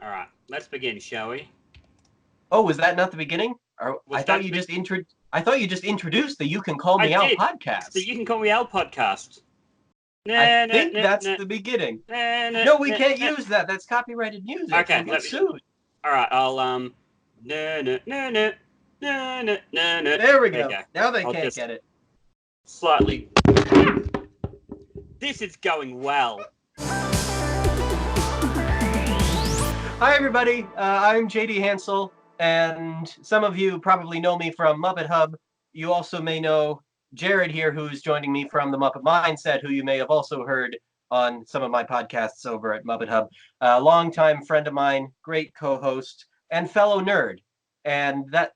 All right, let's begin, shall we? Oh, was that not the beginning? Or, Was I thought that you the- just I thought you just introduced the "You Can Call I Me Out" did. podcast. The You Can Call Me Out podcast. I Nah, nah, think nah, that's nah, the beginning. nah, nah, No, we nah, can't nah. use that. That's copyrighted music. Okay, We'll get sued. all right, I'll no no no no no no no no. There we There you go. go. Now they I'll can't just get it. slightly. This is going well. Hi, everybody. I'm JD Hansel, and some of you probably know me from Muppet Hub. You also may know Jared here, who's joining me from the Muppet Mindset, who you may have also heard on some of my podcasts over at Muppet Hub. A longtime friend of mine, great co-host, and fellow nerd. And that,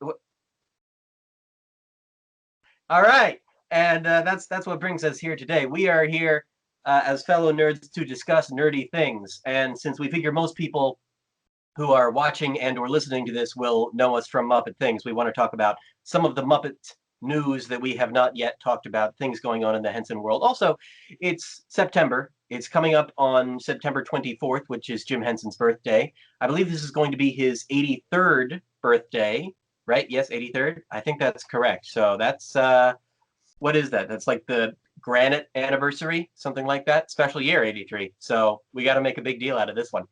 all right, and that's what brings us here today. We are here as fellow nerds to discuss nerdy things, and since we figure most people who are watching and or listening to this will know us from Muppet Things, we want to talk about some of the Muppet news that we have not yet talked about, things going on in the Henson world. Also, it's September. It's coming up on September 24th, which is Jim Henson's birthday. I believe this is going to be his 83rd birthday, right? Yes, 83rd. I think that's correct. So that's what is that? That's like the granite anniversary, something like that. Special year 83. So we got to make a big deal out of this one.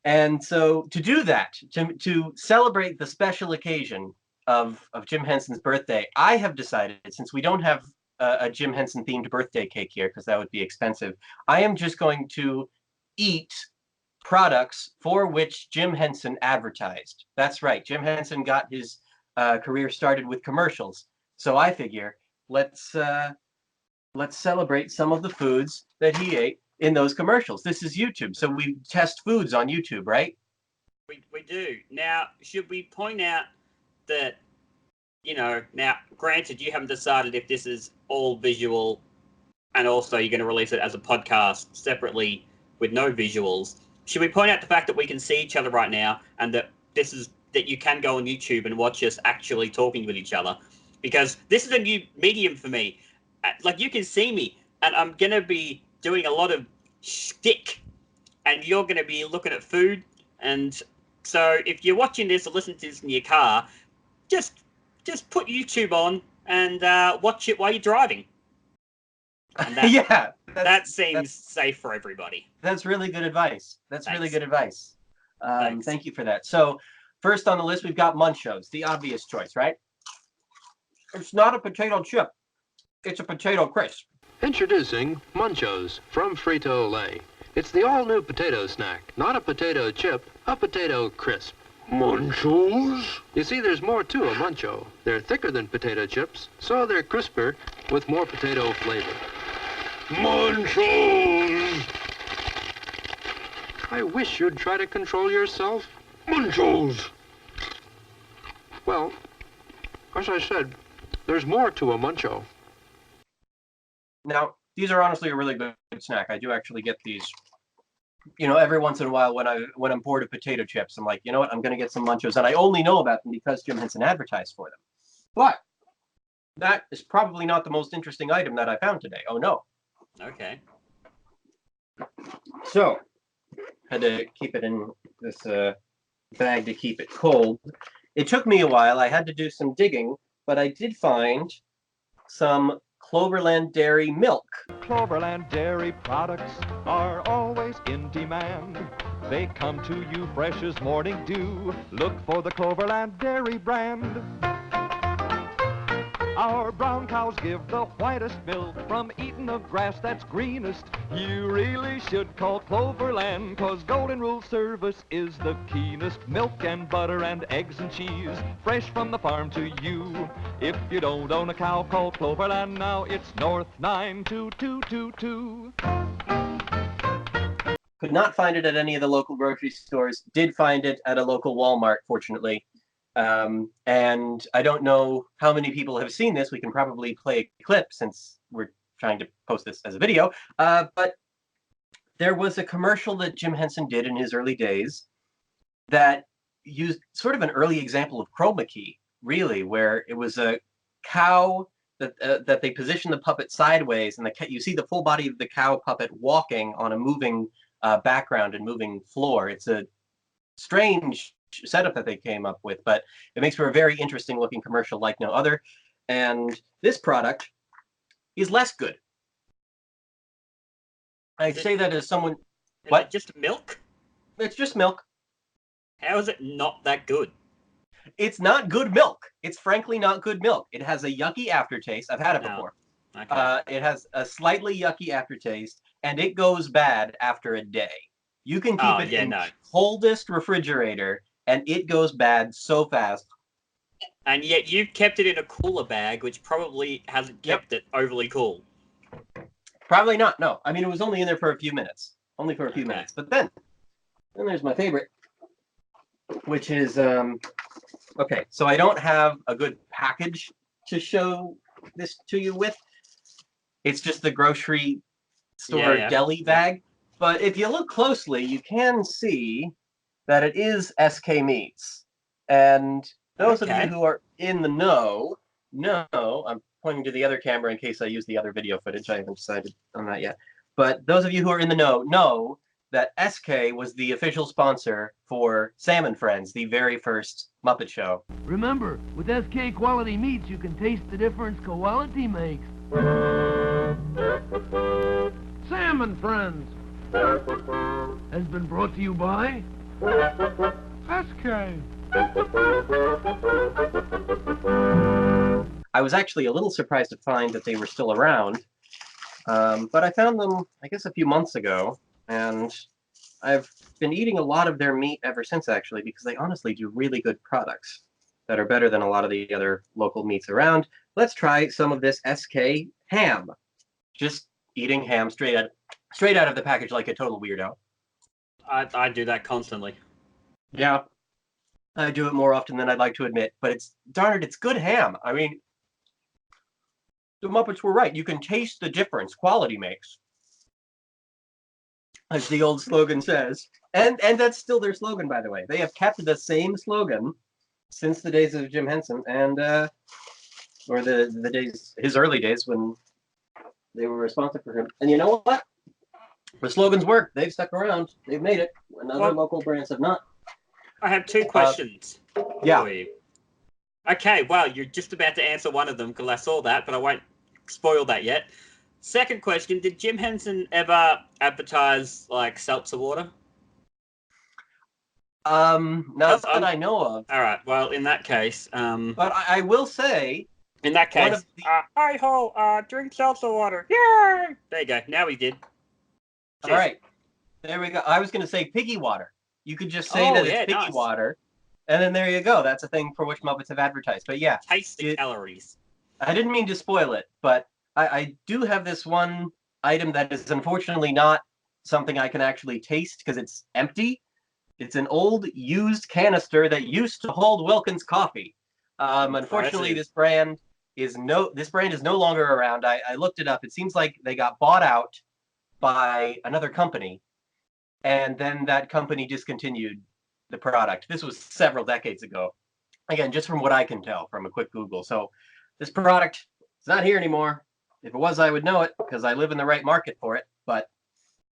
And so to do that, to celebrate the special occasion of Jim Henson's birthday, I have decided, since we don't have a Jim Henson themed birthday cake here, because that would be expensive, I am just going to eat products for which Jim Henson advertised. That's right. Jim Henson got his career started with commercials. So I figure let's celebrate some of the foods that he ate in those commercials. This is YouTube, so we test foods on YouTube, right? We do. Now, should we point out that, now, granted, you haven't decided if this is all visual and also you're going to release it as a podcast separately with no visuals. Should we point out the fact that we can see each other right now and that that you can go on YouTube and watch us actually talking with each other? Because this is a new medium for me. Like, you can see me, and I'm going to be doing a lot of shtick, and you're going to be looking at food. And so if you're watching this or listening to this in your car, just put YouTube on and watch it while you're driving. And Yeah, that seems safe for everybody. That's really good advice. That's really good advice. Thank you for that. So first on the list, we've got Munchos, the obvious choice, right? It's not a potato chip. It's a potato crisp. Introducing Munchos from Frito-Lay. It's the all-new potato snack, not a potato chip, a potato crisp. Munchos? You see, there's more to a Muncho. They're thicker than potato chips, so they're crisper with more potato flavor. Munchos! I wish you'd try to control yourself. Munchos! Well, as I said, there's more to a Muncho. Now, these are honestly a really good snack. I do actually get these, every once in a while when I'm bored of potato chips. I'm like, you know what? I'm going to get some Munchos, and I only know about them because Jim Henson advertised for them. But that is probably not the most interesting item that I found today. Oh no. Okay. So, had to keep it in this bag to keep it cold. It took me a while. I had to do some digging, but I did find some Cloverland Dairy milk. Cloverland Dairy products are always in demand. They come to you fresh as morning dew. Look for the Cloverland Dairy brand. Our brown cows give the whitest milk from eating of grass that's greenest. You really should call Cloverland, 'cause Golden Rule service is the keenest. Milk and butter and eggs and cheese, fresh from the farm to you. If you don't own a cow, call Cloverland now. It's North 92222. Could not find it at any of the local grocery stores. Did find it at a local Walmart, fortunately. And I don't know how many people have seen this. We can probably play a clip since we're trying to post this as a video. But there was a commercial that Jim Henson did in his early days that used sort of an early example of chroma key, really, where it was a cow that they positioned the puppet sideways, and you see the full body of the cow puppet walking on a moving background and moving floor. It's a strange setup that they came up with, but it makes for a very interesting looking commercial like no other. And this product is less good. I'd say that as someone... Is What? it just milk? It's just milk. How is it not that good? It's not good milk. It's frankly not good milk. It has a yucky aftertaste. I've had it No. before. Okay. It has a slightly yucky aftertaste, and it goes bad after a day. You can keep it in coldest refrigerator, and it goes bad so fast. And yet you've kept it in a cooler bag, which probably hasn't kept it overly cool. Probably not, no. I mean, it was only in there for a few minutes. Only for a few minutes. But then there's my favorite, which is, okay, so I don't have a good package to show this to you with. It's just the grocery store deli bag. But if you look closely, you can see that it is SK Meats. And those of you who are in the know, I'm pointing to the other camera in case I use the other video footage. I haven't decided on that yet. But those of you who are in the know that SK was the official sponsor for Salmon Friends, the very first Muppet Show. Remember, with SK quality meats, you can taste the difference quality makes. Salmon Friends has been brought to you by SK. I was actually a little surprised to find that they were still around, but I found them, I guess, a few months ago, and I've been eating a lot of their meat ever since, actually, because they honestly do really good products that are better than a lot of the other local meats around. Let's try some of this SK ham. Just eating ham straight out of the package like a total weirdo. I do that constantly. Yeah, I do it more often than I'd like to admit, but it's good ham. I mean, the Muppets were right. You can taste the difference quality makes, as the old slogan says. And that's still their slogan, by the way. They have kept the same slogan since the days of Jim Henson, and or the days, his early days when they were responsible for him. And you know what? The slogans work. They've stuck around. They've made it. When other local brands have not. I have two questions. Yeah. For you. Okay, well, you're just about to answer one of them because I saw that, but I won't spoil that yet. Second question, did Jim Henson ever advertise, like, seltzer water? Not that I know of. All right, well, in that case... but I will say... In that case, hi-ho, drink seltzer water. Yay! There you go, now he did. Cheers. All right, there we go. I was going to say piggy water. You could just say that it's piggy water, and then there you go. That's a thing for which Muppets have advertised. But yeah. Taste the calories. I didn't mean to spoil it, but I do have this one item that is unfortunately not something I can actually taste because it's empty. It's an old used canister that used to hold Wilkins coffee. Unfortunately, this brand is no longer around. I looked it up. It seems like they got bought out by another company, and then that company discontinued the product. This was several decades ago. Again, just from what I can tell from a quick Google. So this product is not here anymore. If it was, I would know it because I live in the right market for it. But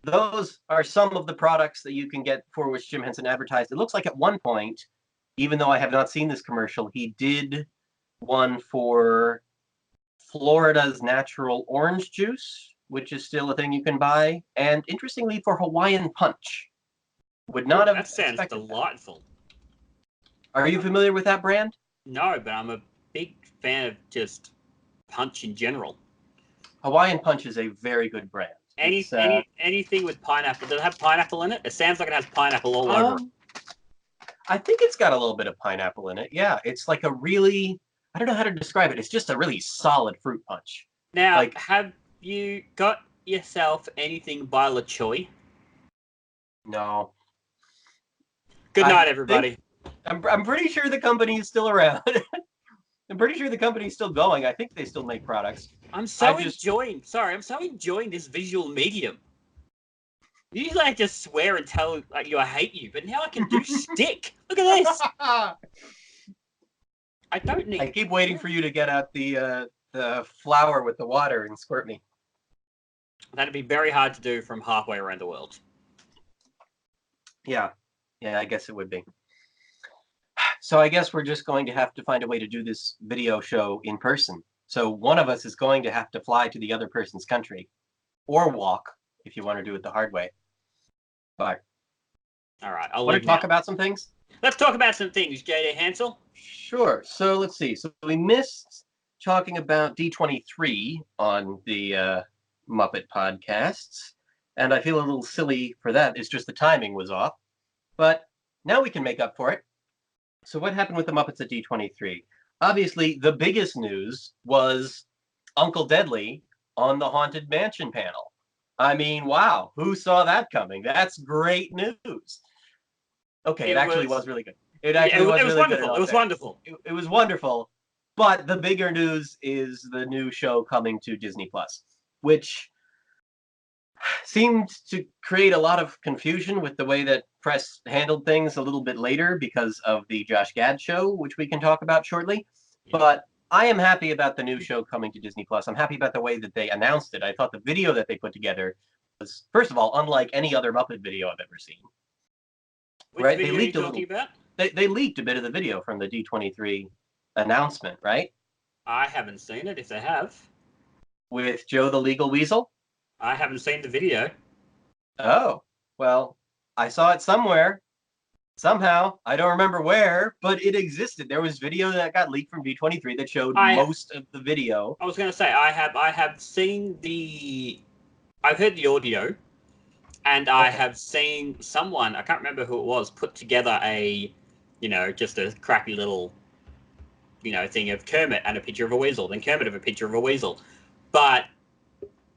those are some of the products that you can get for which Jim Henson advertised. It looks like at one point, even though I have not seen this commercial, he did one for Florida's natural orange juice, which is still a thing you can buy. And interestingly, for Hawaiian Punch. Would not have. That sounds delightful. Are you familiar with that brand? No, but I'm a big fan of just Punch in general. Hawaiian Punch is a very good brand. Anything with pineapple. Does it have pineapple in it? It sounds like it has pineapple all over it. I think it's got a little bit of pineapple in it. Yeah, it's like a really, I don't know how to describe it. It's just a really solid fruit punch. Now, have you got yourself anything by La Choy? No. Good night, everybody. I'm pretty sure the company is still around. I'm pretty sure the company's still going. I think they still make products. I'm so enjoying this visual medium. Usually I just swear and tell you I hate you, but now I can do stick. Look at this. I don't need. I keep waiting for you to get out the flour with the water and squirt me. That'd be very hard to do from halfway around the world. Yeah. Yeah, I guess it would be. So I guess we're just going to have to find a way to do this video show in person. So one of us is going to have to fly to the other person's country, or walk if you want to do it the hard way. But All right, I'll want leave to talk now. about some things? Let's talk about some things, J.D. Hansel. Sure. So let's see. So we missed talking about D23 on the Muppet podcasts, and I feel a little silly for that. It's just the timing was off. But now we can make up for it. So what happened with the Muppets at D23? Obviously, the biggest news was Uncle Deadly on the Haunted Mansion panel. I mean, wow, who saw that coming? That's great news. Okay, it actually was really good. It actually was really wonderful. good. It was wonderful. It was wonderful. But the bigger news is the new show coming to Disney Plus, which seemed to create a lot of confusion with the way that press handled things a little bit later because of the Josh Gad show, which we can talk about shortly. Yeah. But I am happy about the new show coming to Disney Plus. I'm happy about the way that they announced it. I thought the video that they put together was, first of all, unlike any other Muppet video I've ever seen. Which Right? video are you talking about? They leaked a bit of the video from the D23 announcement, right? I haven't seen it. If they have, With Joe the Legal Weasel. I haven't seen the video. Oh, well, I saw it somewhere. Somehow, I don't remember where, but it existed. There was video that got leaked from D23 that showed most of the video. I was going to say I have seen the, I've heard the audio, and I have seen someone, I can't remember who it was, put together a, just a crappy little, thing of Kermit and a picture of a weasel, then Kermit of a picture of a weasel, but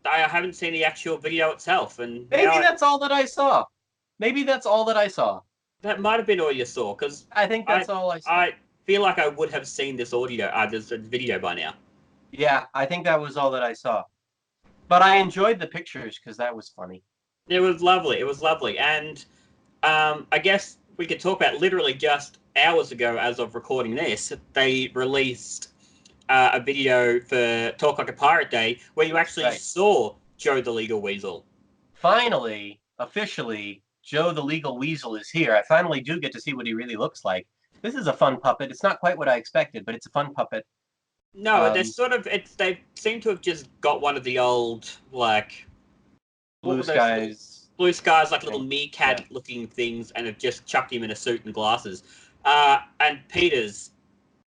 I haven't seen the actual video itself, and maybe that's all that I saw. Maybe that's all that I saw. That might have been all you saw, because I think that's all I saw. I feel like I would have seen this this video by now. Yeah, I think that was all that I saw. But I enjoyed the pictures because that was funny. It was lovely. It was lovely, and I guess we could talk about literally just hours ago, as of recording this, they released a video for Talk Like a Pirate Day where you actually saw Joe the Legal Weasel. Finally, officially, Joe the Legal Weasel is here. I finally do get to see what he really looks like. This is a fun puppet. It's not quite what I expected, but it's a fun puppet. No, they're they seem to have just got one of the old, like, Blue Skies, like little meerkat-looking things, and have just chucked him in a suit and glasses. And Peter's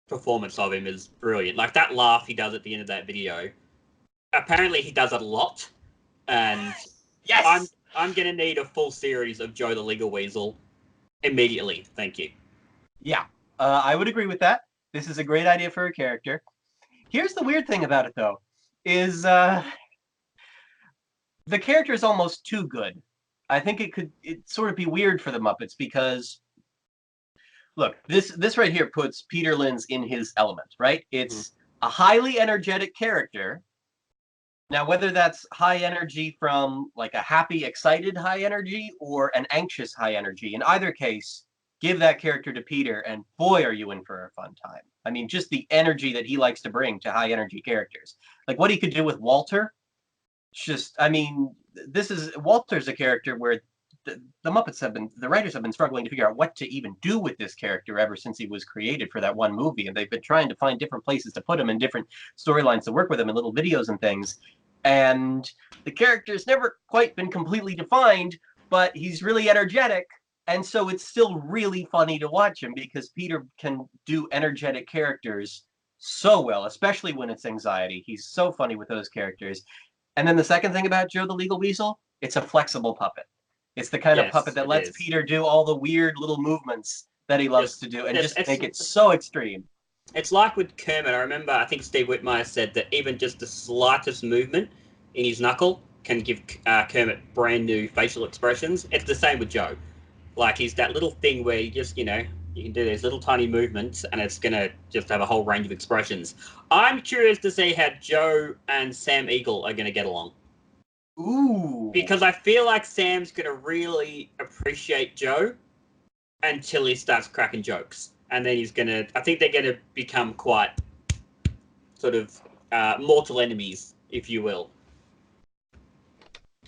performance of him is brilliant. Like, that laugh he does at the end of that video. Apparently he does it a lot, and yes! I'm going to need a full series of Joe the Legal Weasel immediately. Thank you. Yeah, I would agree with that. This is a great idea for a character. Here's the weird thing about it, though, is the character is almost too good. I think it'd sort of be weird for the Muppets because, look, this right here puts Peter Linz in his element, right? It's a highly energetic character. Now, whether that's high energy from like a happy, excited high energy or an anxious high energy, in either case, give that character to Peter and boy, are you in for a fun time. I mean, just the energy that he likes to bring to high energy characters. Like what he could do with Walter. Walter's a character where the Muppets the writers have been struggling to figure out what to even do with this character ever since he was created for that one movie. And they've been trying to find different places to put him and different storylines to work with him in little videos and things. And the character's never quite been completely defined, but he's really energetic. And so it's still really funny to watch him because Peter can do energetic characters so well, especially when it's anxiety. He's so funny with those characters. And then the second thing about Joe the Legal Weasel, it's a flexible puppet. It's the kind of puppet that lets Peter do all the weird little movements that he loves to do and just make it so extreme. It's like with Kermit. I think Steve Whitmire said that even just the slightest movement in his knuckle can give Kermit brand new facial expressions. It's the same with Joe. Like, he's that little thing where you just, you can do these little tiny movements and it's going to just have a whole range of expressions. I'm curious to see how Joe and Sam Eagle are going to get along. Ooh. Because I feel like Sam's going to really appreciate Joe until he starts cracking jokes. And then I think they're going to become quite sort of mortal enemies, if you will.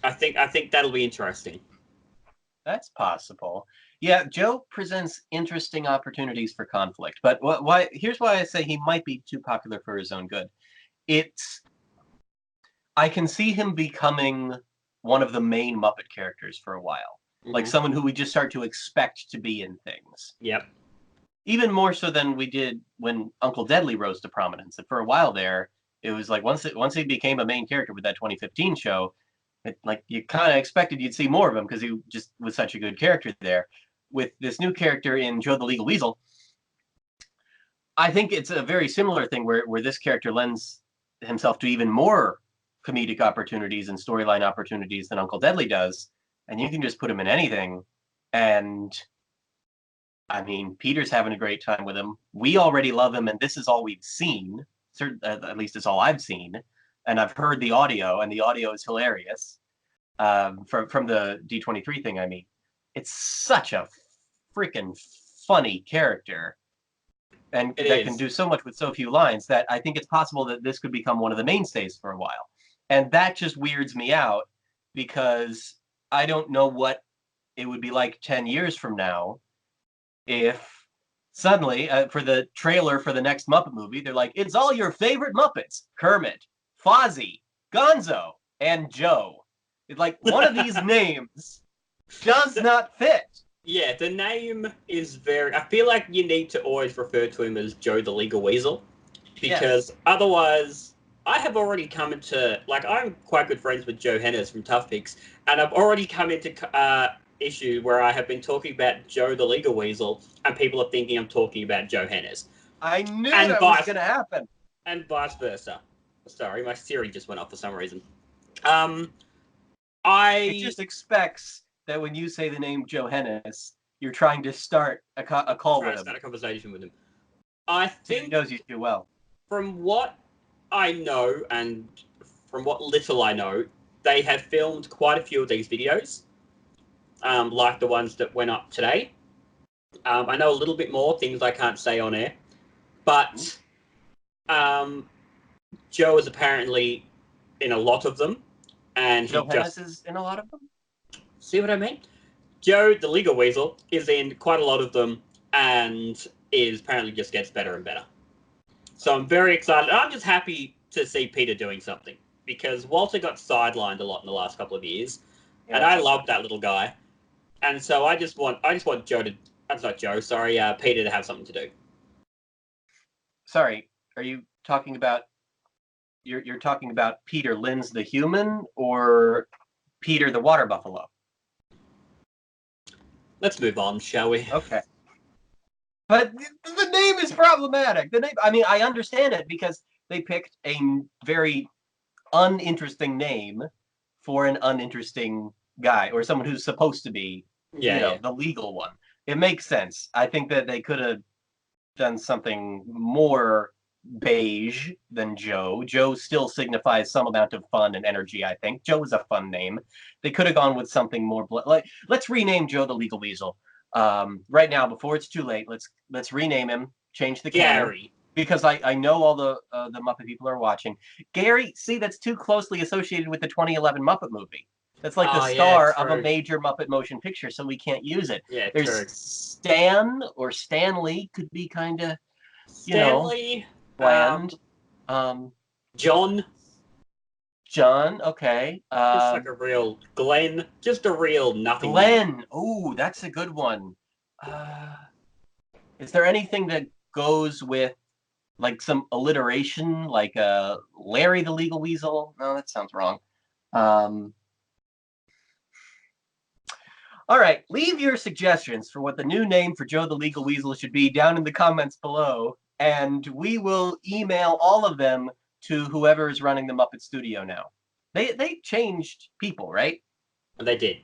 I think that'll be interesting. That's possible. Yeah, Joe presents interesting opportunities for conflict, but why? Here's why I say he might be too popular for his own good. I can see him becoming one of the main Muppet characters for a while, like someone who we just start to expect to be in things. Yep. Even more so than we did when Uncle Deadly rose to prominence. And for a while there, it was like once he became a main character with that 2015 show, like you kind of expected you'd see more of him because he just was such a good character there. With this new character in Joe the Legal Weasel, I think it's a very similar thing where this character lends himself to even more comedic opportunities and storyline opportunities than Uncle Deadly does. And you can just put him in anything. And I mean, Peter's having a great time with him. We already love him, and this is all we've seen. At least it's all I've seen. And I've heard the audio, and the audio is hilarious. From the D23 thing, I mean. It's such a freaking funny character. And that can do so much with so few lines that I think it's possible that this could become one of the mainstays for a while. And that just weirds me out because I don't know what it would be like 10 years from now if suddenly, for the trailer for the next Muppet movie, they're like, it's all your favorite Muppets. Kermit, Fozzie, Gonzo, and Joe. It's like, one of these names does not fit. Yeah, the name is very... I feel like you need to always refer to him as Joe the Legal Weasel. Because otherwise, I have already come into... Like, I'm quite good friends with Joe Hennes from Tough Picks. And I've already come into issue where I have been talking about Joe the Legal Weasel. And people are thinking I'm talking about Joe Hennes. I knew that was going to happen. And vice versa. Sorry, my Siri just went off for some reason. It just expects that when you say the name Joe Hennes, you're trying to start a call with him. Start a conversation with him. I think he knows you too well. From what I know and from what little I know, they have filmed quite a few of these videos, like the ones that went up today. I know a little bit more, things I can't say on air. But Joe is apparently in a lot of them. And Joe Hennes is in a lot of them? See what I mean? Joe, the Legal Weasel, is in quite a lot of them and is apparently just gets better and better. So I'm very excited. I'm just happy to see Peter doing something because Walter got sidelined a lot in the last couple of years, and I love that little guy. And so I just want Joe to... That's not Joe, sorry, Peter to have something to do. Sorry, are you talking about... You're talking about Peter Linz the human or Peter the water buffalo? Let's move on, shall we? Okay. But the name is problematic. The name, I mean, I understand it because they picked a very uninteresting name for an uninteresting guy or someone who's supposed to be, the legal one. It makes sense. I think that they could have done something more beige than Joe. Joe still signifies some amount of fun and energy, I think. Joe is a fun name. They could have gone with something more like, let's rename Joe the Legal Weasel. Right now, before it's too late, let's rename him, change the Gary. Because I know all the Muppet people are watching. Gary, see, that's too closely associated with the 2011 Muppet movie. That's like the star of a major Muppet motion picture, so we can't use it. Yeah, there's true. Stan or Stanley could be kind of, Stanley, bland. John, okay. just like a real Glenn, just a real nothing. Glenn, oh, that's a good one. Is there anything that goes with like some alliteration, like Larry the Legal Weasel? No, that sounds wrong. All right, leave your suggestions for what the new name for Joe the Legal Weasel should be down in the comments below, and we will email all of them to whoever is running the Muppet Studio now. They changed people, right? They did.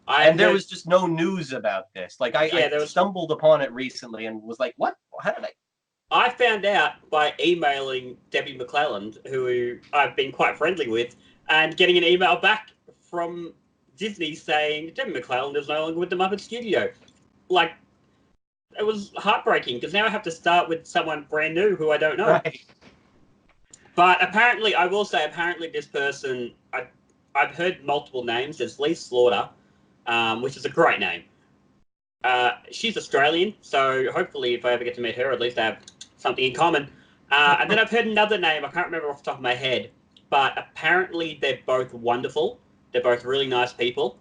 And there was just no news about this. Like I stumbled upon it recently and was like, what? How did I found out by emailing Debbie McClelland, who I've been quite friendly with, and getting an email back from Disney saying Debbie McClelland is no longer with the Muppet Studio. Like, it was heartbreaking because now I have to start with someone brand new who I don't know. Right. But apparently, I will say, this person, I've heard multiple names. There's Lee Slaughter, which is a great name. she's Australian, so hopefully if I ever get to meet her, at least I have something in common. And then I've heard another name, I can't remember off the top of my head, but apparently they're both wonderful. They're both really nice people,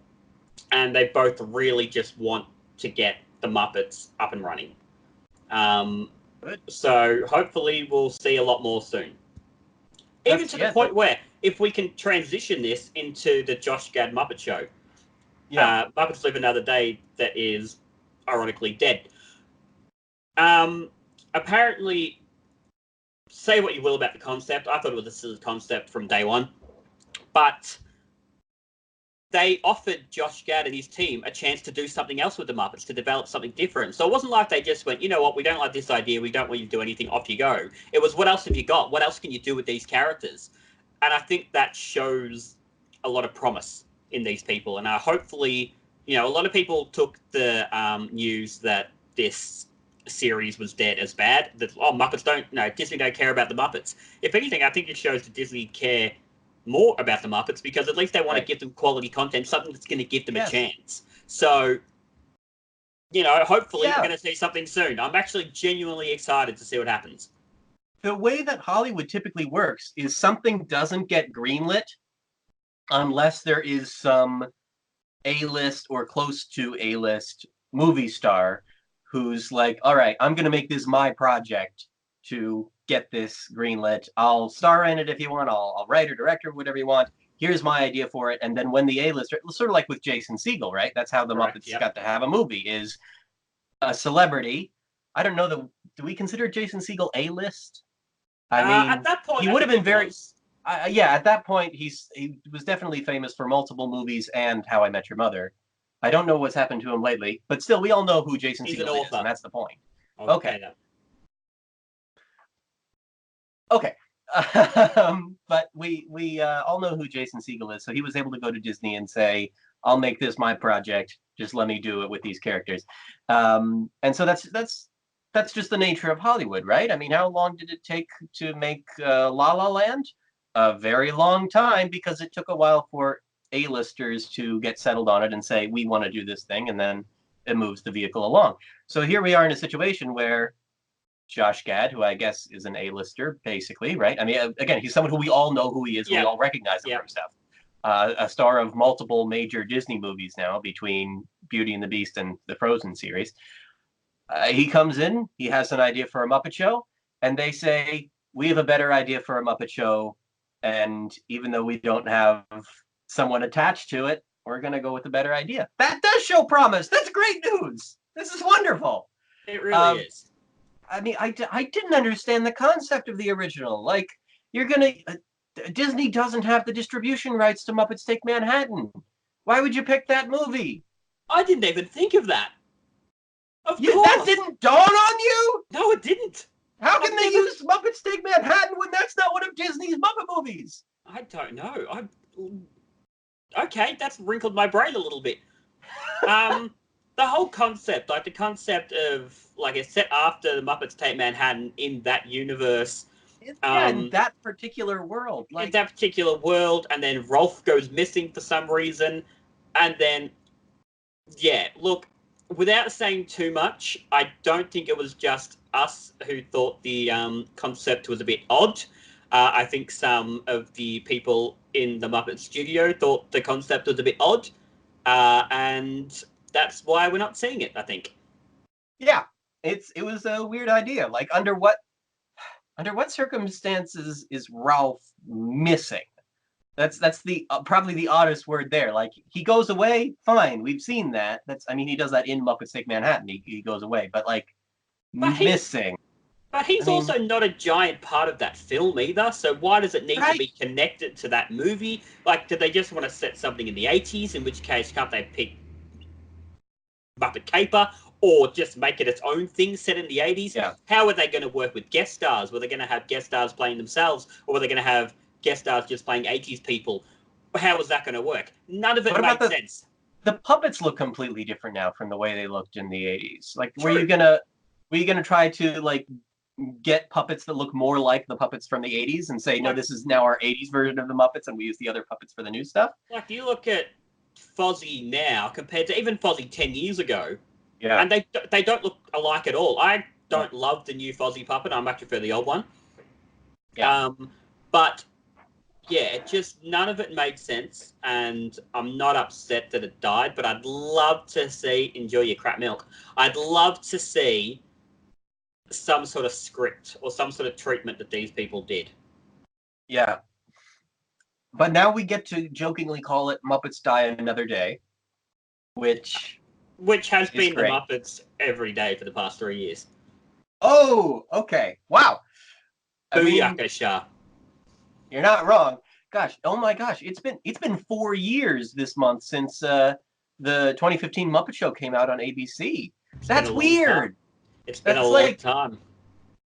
and they both really just want to get the Muppets up and running. So hopefully we'll see a lot more soon. Even to the point where if we can transition this into the Josh Gad Muppet Show, Muppets Live Another Day that is ironically dead. Apparently, say what you will about the concept, I thought it was a silly concept from day one, but they offered Josh Gad and his team a chance to do something else with the Muppets, to develop something different. So it wasn't like they just went, you know what, we don't like this idea, we don't want you to do anything, off you go. It was, what else have you got? What else can you do with these characters? And I think that shows a lot of promise in these people. And hopefully, you know, a lot of people took the news that this series was dead as bad. That, Disney don't care about the Muppets. If anything, I think it shows that Disney care more about the Muppets, because at least they want to give them quality content, something that's going to give them a chance. So, you know, hopefully we're going to see something soon. I'm actually genuinely excited to see what happens. The way that Hollywood typically works is something doesn't get greenlit unless there is some A-list or close to A-list movie star who's like, all right, I'm going to make this my project to get this greenlit. I'll star in it if you want. I'll write or direct or whatever you want. Here's my idea for it. And then when the A-lister, sort of like with Jason Segel, right? That's how the Muppets got to have a movie, is a celebrity. I don't know, do we consider Jason Segel A-list? I mean, at that point, he would have been very... at that point, he was definitely famous for multiple movies and How I Met Your Mother. I don't know what's happened to him lately, but still, we all know who Jason Segel is, and that's the point. Okay. Okay. But we all know who Jason Segel is, so he was able to go to Disney and say, I'll make this my project, just let me do it with these characters. And so that's just the nature of Hollywood, right? I mean, how long did it take to make La La Land? A very long time, because it took a while for A-listers to get settled on it and say, we want to do this thing, and then it moves the vehicle along. So here we are in a situation where Josh Gad, who I guess is an A-lister, basically, right? I mean, again, he's someone who we all know who he is, we all recognize him from stuff. A star of multiple major Disney movies now, between Beauty and the Beast and the Frozen series. He comes in, he has an idea for a Muppet Show, and they say, we have a better idea for a Muppet Show, and even though we don't have someone attached to it, we're going to go with a better idea. That does show promise. That's great news. This is wonderful. It really is. I mean, I didn't understand the concept of the original. Like, you're going to... Disney doesn't have the distribution rights to Muppets Take Manhattan. Why would you pick that movie? I didn't even think of that. Of course. That didn't dawn on you? No, it didn't. How can they use Muppets Take Manhattan when that's not one of Disney's Muppet movies? I don't know. Okay, that's wrinkled my brain a little bit. The whole concept, like the concept of, like, it's set after the Muppets Take Manhattan in that universe. In that particular world. In that particular world, and then Rolf goes missing for some reason, and then, look, without saying too much, I don't think it was just us who thought the concept was a bit odd. I think some of the people in the Muppet studio thought the concept was a bit odd, and that's why we're not seeing it, I think. Yeah, it was a weird idea. Like, under what circumstances is Ralph missing? That's the probably the oddest word there. Like, he goes away, fine, we've seen that. He does that in Muppets Take Manhattan. He goes away, but missing. But he's also not a giant part of that film either, so why does it need to be connected to that movie? Like, do they just want to set something in the 80s, in which case can't they pick Muppet Caper, or just make it its own thing set in the 80s? Yeah. How are they going to work with guest stars? Were they going to have guest stars playing themselves, or were they going to have guest stars just playing 80s people? How was that going to work? None of it made sense. The puppets look completely different now from the way they looked in the 80s. Like, were you gonna try to get puppets that look more like the puppets from the 80s and say, no, this is now our 80s version of the Muppets and we use the other puppets for the new stuff? Like, you look at Fozzie now compared to even Fozzie 10 years ago, Yeah. And they don't look alike at all. I don't love the new Fozzie puppet. I much prefer the old one. Yeah. But yeah, it just none of it made sense, and I'm not upset that it died. But I'd love to see enjoy your crap milk. I'd love to see some sort of script or some sort of treatment that these people did. Yeah. But now we get to jokingly call it Muppets Die Another Day, which has been great. the Muppets every day for the past 3 years. Oh, okay. Wow. I mean, Booyakasha. you're not wrong. Gosh, oh my gosh, it's been 4 years this month since the 2015 Muppet Show came out on ABC. That's weird. It's been a long time.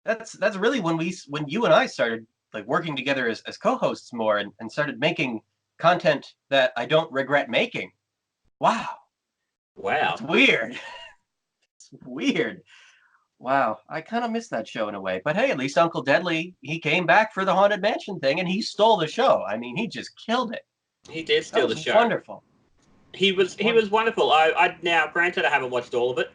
That's really when you and I started like working together as co-hosts more and started making content that I don't regret making. Wow. It's weird. It's weird. Wow, I kind of miss that show in a way. But hey, at least Uncle Deadly, he came back for the Haunted Mansion thing, and he stole the show. I mean, he just killed it. He did steal the show. Wonderful. He was wonderful. I now, granted, I haven't watched all of it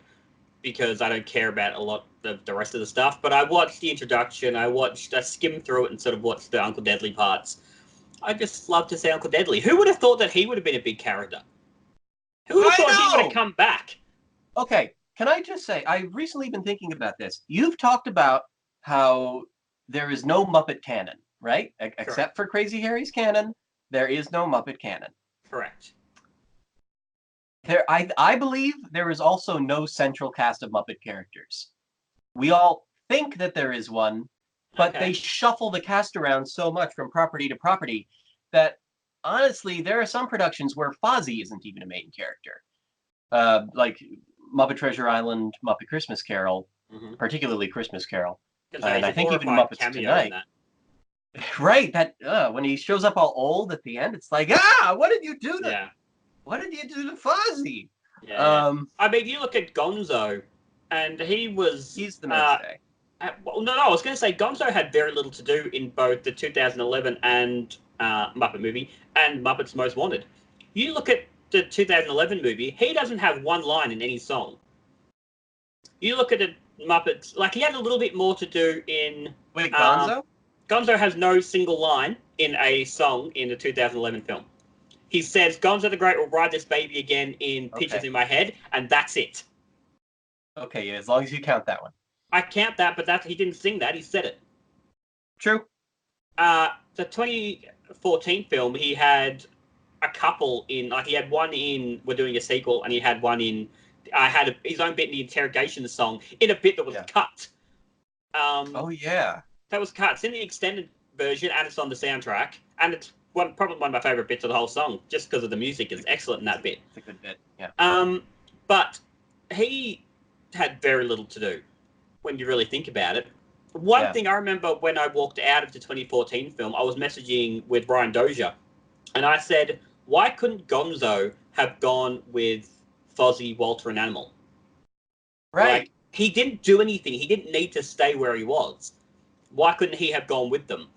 because I don't care about a lot of the rest of the stuff. But I watched the introduction. I skimmed through it and sort of watched the Uncle Deadly parts. I just love to see Uncle Deadly. Who would have thought that he would have been a big character? Who would have thought he would have come back? Okay. Can I just say, I've recently been thinking about this. You've talked about how there is no Muppet canon, right? Except for Crazy Harry's canon, there is no Muppet canon. Correct. I believe there is also no central cast of Muppet characters. We all think that there is one, but they shuffle the cast around so much from property to property that, honestly, there are some productions where Fozzie isn't even a main character. Like Muppet Treasure Island, Muppet Christmas Carol, particularly Christmas Carol, and I think even Muppets Tonight. Right, that when he shows up all old at the end, it's like, what did you do to? What did you do to Fozzie? Yeah. I mean, you look at Gonzo, and he's the mainstay. I was going to say Gonzo had very little to do in both the 2011 and Muppet movie and Muppets Most Wanted. You look at the 2011 movie, he doesn't have one line in any song. You look at the Muppets, like he had a little bit more to do in... Wait, Gonzo? Gonzo has no single line in a song in the 2011 film. He says, Gonzo the Great will ride this baby again in Pictures in My Head, and that's it. Okay, yeah, as long as you count that one. I count that, but he didn't sing that, he said it. True. The 2014 film, he had a couple in, like he had one in We're Doing a Sequel, and he had one in, his own bit in the interrogation song, in a bit that was cut. Oh yeah. That was cut. It's in the extended version, and it's on the soundtrack, and it's probably one of my favorite bits of the whole song, just because of the music is excellent in that bit. It's a good bit, yeah. But he had very little to do, when you really think about it. One thing I remember when I walked out of the 2014 film, I was messaging with Ryan Dozier, and I said, why couldn't Gonzo have gone with Fozzie, Walter, and Animal? Right. Like, he didn't do anything. He didn't need to stay where he was. Why couldn't he have gone with them?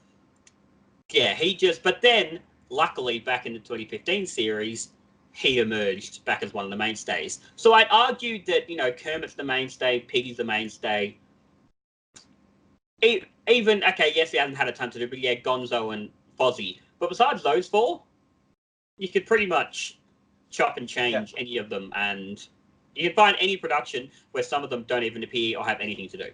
Yeah, but then, luckily, back in the 2015 series, he emerged back as one of the mainstays. So I'd argue that, Kermit's the mainstay, Piggy's the mainstay. Even, yes, he hasn't had a ton to do, but yeah, Gonzo and Fozzie. But besides those four, you could pretty much chop and change any of them, and you can find any production where some of them don't even appear or have anything to do.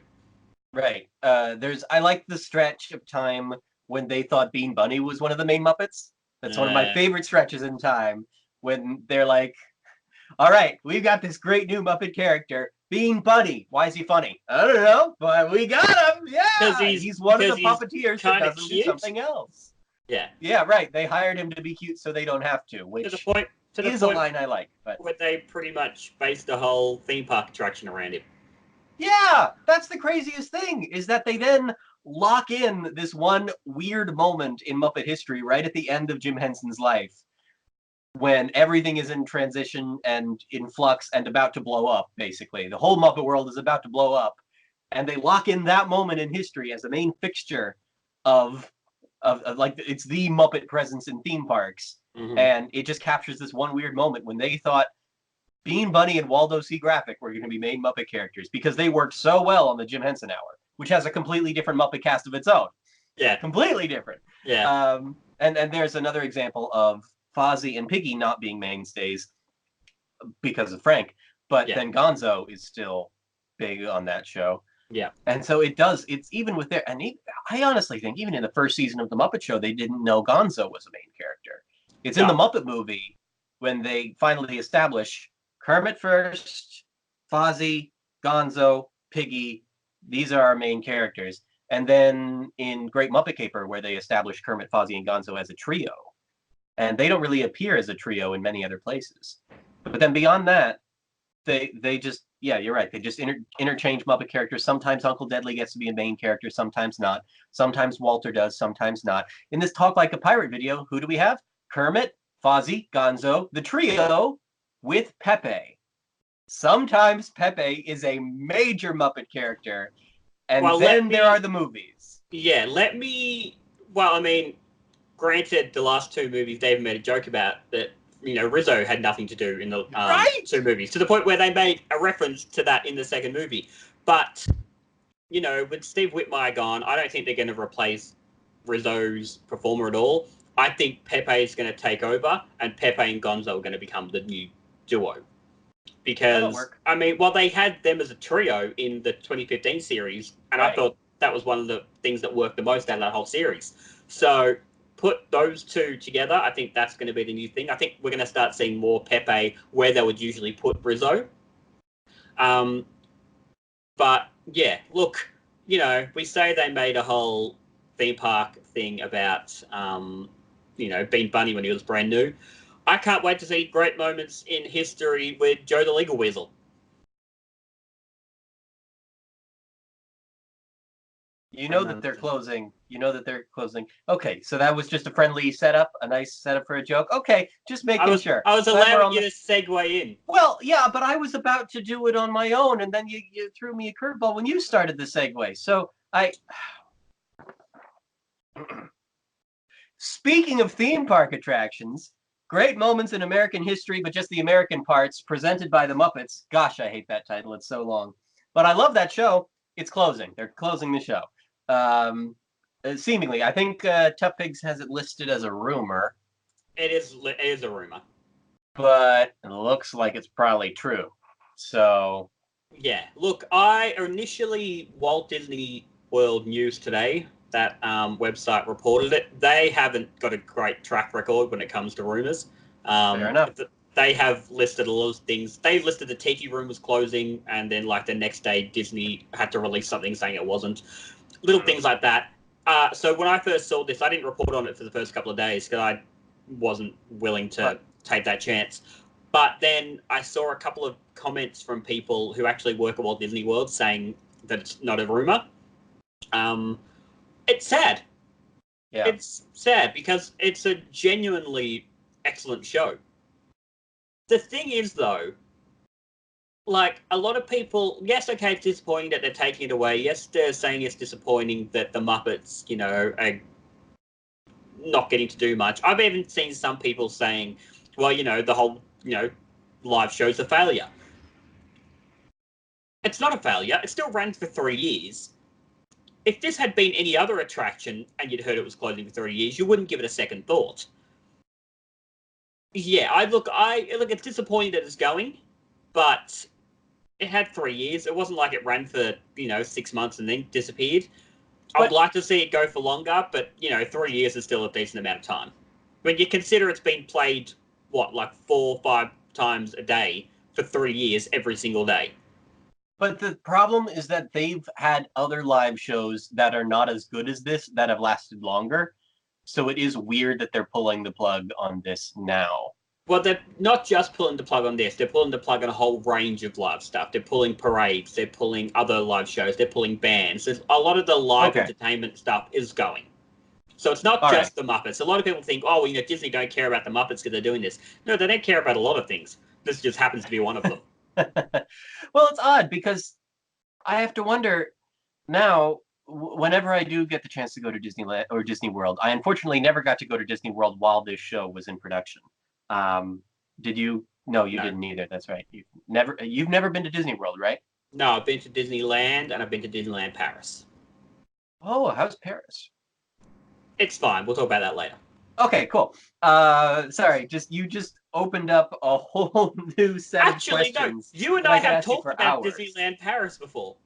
Right. I like the stretch of time when they thought Bean Bunny was one of the main Muppets. That's one of my favorite stretches in time, when they're like, all right, we've got this great new Muppet character, Bean Bunny. Why is he funny? I don't know, but we got him. Yeah, he's one of the puppeteers that doesn't do something else. Yeah. Yeah, right. They hired him to be cute so they don't have to, which is a line I like. But where they pretty much based the whole theme park attraction around him. Yeah, that's the craziest thing, is that they then lock in this one weird moment in Muppet history right at the end of Jim Henson's life, when everything is in transition and in flux and about to blow up, basically. The whole Muppet world is about to blow up, and they lock in that moment in history as the main fixture of like, it's the Muppet presence in theme parks. And it just captures this one weird moment when they thought Bean Bunny and Waldo C. Graphic were going to be main Muppet characters because they worked so well on the Jim Henson Hour, which has a completely different Muppet cast of its own. Yeah. Completely different. Yeah. And there's another example of Fozzie and Piggy not being mainstays because of Frank, but then Gonzo is still big on that show. Yeah. And so it's even with their, and I honestly think even in the first season of the Muppet Show, they didn't know Gonzo was a main character. It's in the Muppet movie when they finally establish Kermit first, Fozzie, Gonzo, Piggy. These are our main characters. And then in Great Muppet Caper, where they establish Kermit, Fozzie, and Gonzo as a trio. And they don't really appear as a trio in many other places. But then beyond that, they just, yeah, you're right. They just interchange Muppet characters. Sometimes Uncle Deadly gets to be a main character, sometimes not. Sometimes Walter does, sometimes not. In this Talk Like a Pirate video, who do we have? Kermit, Fozzie, Gonzo, the trio with Pepe. Sometimes Pepe is a major Muppet character. And then there are the movies. Yeah, well, I mean, granted, the last two movies, David made a joke about that, Rizzo had nothing to do in the two movies, to the point where they made a reference to that in the second movie. But, with Steve Whitmire gone, I don't think they're going to replace Rizzo's performer at all. I think Pepe is going to take over, and Pepe and Gonzo are going to become the new duo. Because, I mean, they had them as a trio in the 2015 series, and I thought that was one of the things that worked the most out of that whole series. So, put those two together, I think that's going to be the new thing. I think we're going to start seeing more Pepe where they would usually put Rizzo. But, yeah, look, we say they made a whole theme park thing about, Bean Bunny when he was brand new. I can't wait to see great moments in history with Joe the Legal Weasel. You know that they're closing. Okay, so that was just a friendly setup, a nice setup for a joke. Okay, just making sure. I was allowing you to segue in. Well, yeah, but I was about to do it on my own, and then you threw me a curveball when you started the segue. So Speaking of theme park attractions, great moments in American history, but just the American parts, presented by the Muppets. Gosh, I hate that title. It's so long. But I love that show. It's closing. They're closing the show. Seemingly. I think Tough Pigs has it listed as a rumor. It is a rumor. But it looks like it's probably true. So... Yeah. Look, I initially, Walt Disney World News Today, that website reported it. They haven't got a great track record when it comes to rumors. Fair enough. They have listed a lot of things. They listed the Tiki Room was closing, and then the next day Disney had to release something saying it wasn't. Little things like that. So when I first saw this, I didn't report on it for the first couple of days because I wasn't willing to take that chance. But then I saw a couple of comments from people who actually work at Walt Disney World saying that it's not a rumor. It's sad. Yeah. It's sad because it's a genuinely excellent show. The thing is, though, a lot of people, yes, okay, it's disappointing that they're taking it away. Yes, they're saying it's disappointing that the Muppets, are not getting to do much. I've even seen some people saying, well, the whole, live show's a failure. It's not a failure. It still ran for 3 years. If this had been any other attraction and you'd heard it was closing for 3 years, you wouldn't give it a second thought. Yeah, it's disappointing that it's going, but it had 3 years. It wasn't like it ran for, 6 months and then disappeared. I would like to see it go for longer, but, 3 years is still a decent amount of time. When you consider it's been played, 4 or 5 times a day for 3 years every single day. But the problem is that they've had other live shows that are not as good as this that have lasted longer. So it is weird that they're pulling the plug on this now. Well, they're not just pulling the plug on this. They're pulling the plug on a whole range of live stuff. They're pulling parades. They're pulling other live shows. They're pulling bands. There's a lot of the live entertainment stuff is going. So it's not just the Muppets. A lot of people think, Disney don't care about the Muppets because they're doing this. No, they don't care about a lot of things. This just happens to be one of them. Well, it's odd because I have to wonder now, whenever I do get the chance to go to Disneyland or Disney World, I unfortunately never got to go to Disney World while this show was in production. Did you No, you No. didn't either. That's right. You've never been to Disney World, right? No, I've been to Disneyland and I've been to Disneyland Paris. Oh, how's Paris? It's fine. We'll talk about that later. Okay, cool. Sorry, you just opened up a whole new set Actually, of questions. no. You and that I could have ask you talked for about hours. Disneyland Paris before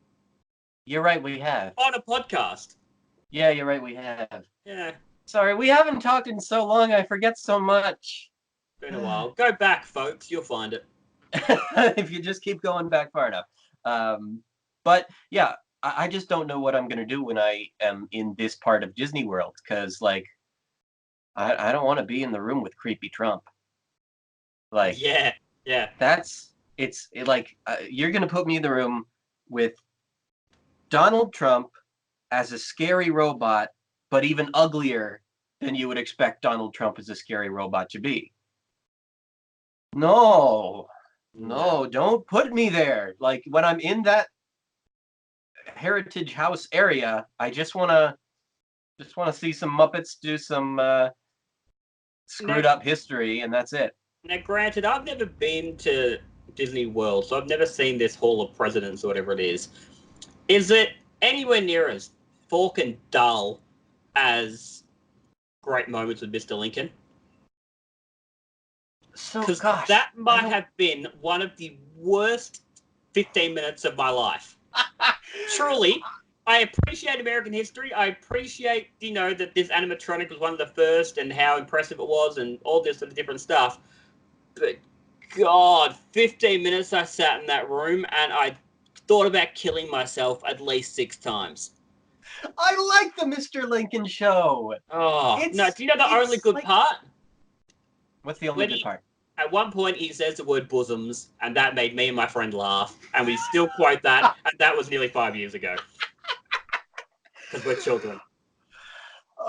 You're right, we have. on a podcast. Yeah, you're right, we have. Yeah, Sorry, we haven't talked in so long. I forget so much. been a while. Go back, folks. You'll find it. If you just keep going back far enough. But yeah, I just don't know what I'm gonna do when I am in this part of Disney World, because like I don't want to be in the room with creepy Trump. Like Yeah. You're gonna put me in the room with Donald Trump as a scary robot, but even uglier than you would expect Donald Trump as a scary robot to be. No, don't put me there. Like when I'm in that Heritage House area, I just wanna see some Muppets do some screwed up history, and that's it. Now, granted, I've never been to Disney World, so I've never seen this Hall of Presidents or whatever it is. Is it anywhere near as fork and dull as Great Moments with Mr. Lincoln? So Because gosh, that might have been one of the worst 15 minutes of my life. Truly, I appreciate American history. I appreciate, that this animatronic was one of the first and how impressive it was and all this sort of different stuff. But God, 15 minutes I sat in that room and I thought about killing myself at least 6 times. I like the Mr. Lincoln show. Oh, no, do you know the only good part? What's the only good part? At one point, he says the word bosoms, and that made me and my friend laugh. And we still quote that, and that was nearly 5 years ago. Because we're children.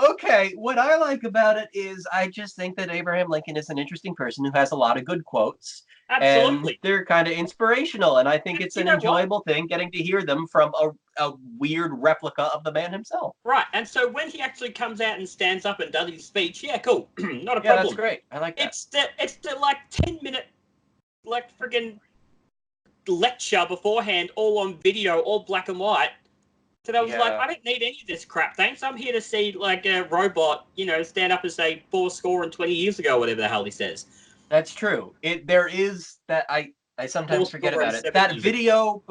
Okay, what I like about it is I just think that Abraham Lincoln is an interesting person who has a lot of good quotes. Absolutely. And they're kind of inspirational, and I think it's an enjoyable thing getting to hear them from a weird replica of the man himself. Right, and so when he actually comes out and stands up and does his speech, yeah, cool, not a problem. Yeah, that's great. I like that. It's the like 10-minute, like friggin' lecture beforehand, all on video, all black and white. So I was like, I don't need any of this crap, thanks. I'm here to see like a robot, stand up and say 20 years ago, whatever the hell he says. That's true. There is that I sometimes forget about it. That video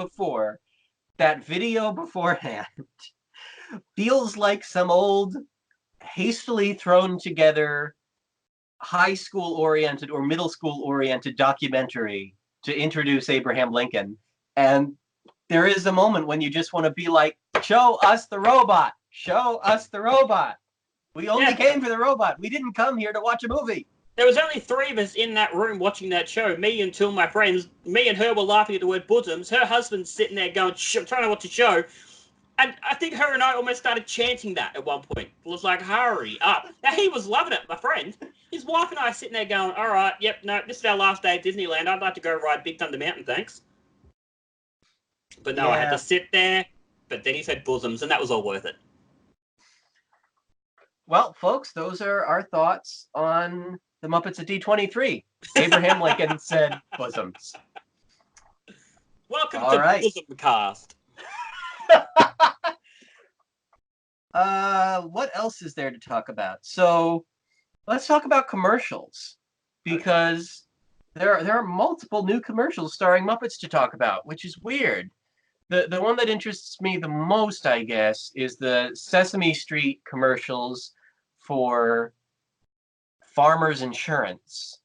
beforehand feels like some old hastily thrown together high school oriented or middle school oriented documentary to introduce Abraham Lincoln. And there is a moment when you just want to be like, show us the robot. Show us the robot. We only came for the robot. We didn't come here to watch a movie. There was only 3 of us in that room watching that show. Me and 2 of my friends. Me and her were laughing at the word bosoms. Her husband's sitting there going, trying to watch the show. And I think her and I almost started chanting that at one point. It was like, hurry up. Now, he was loving it, my friend. His wife and I are sitting there going, all right, yep, no, this is our last day at Disneyland. I'd like to go ride Big Thunder Mountain, thanks. But no, I had to sit there. But then he said bosoms, and that was all worth it. Well, folks, those are our thoughts on the Muppets at D23. Abraham Lincoln said bosoms. Welcome to Bosom Cast. What else is there to talk about? So let's talk about commercials, because there are multiple new commercials starring Muppets to talk about, which is weird. The one that interests me the most, I guess, is the Sesame Street commercials for Farmers Insurance.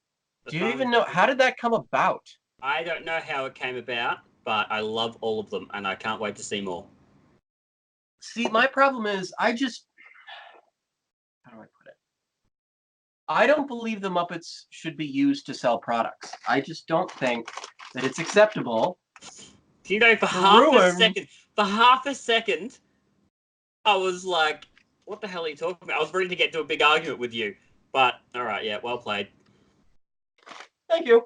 Do you even know, how did that come about? I don't know how it came about, but I love all of them, and I can't wait to see more. See, my problem is, how do I put it? I don't believe the Muppets should be used to sell products. I just don't think that it's acceptable. Do for half a second, I was like, what the hell are you talking about? I was ready to get into a big argument with you. But, all right, yeah, well played. Thank you.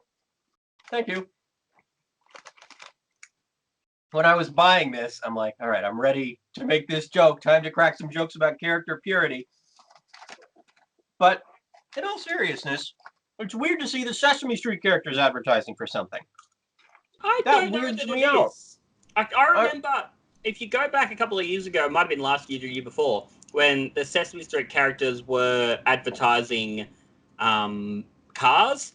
When I was buying this, I'm like, all right, I'm ready to make this joke. Time to crack some jokes about character purity. But in all seriousness, It's weird to see the Sesame Street characters advertising for something. I That don't know weirds that me it out. is. I remember, if you go back a couple of years ago, it might have been last year or the year before, when the Sesame Street characters were advertising cars.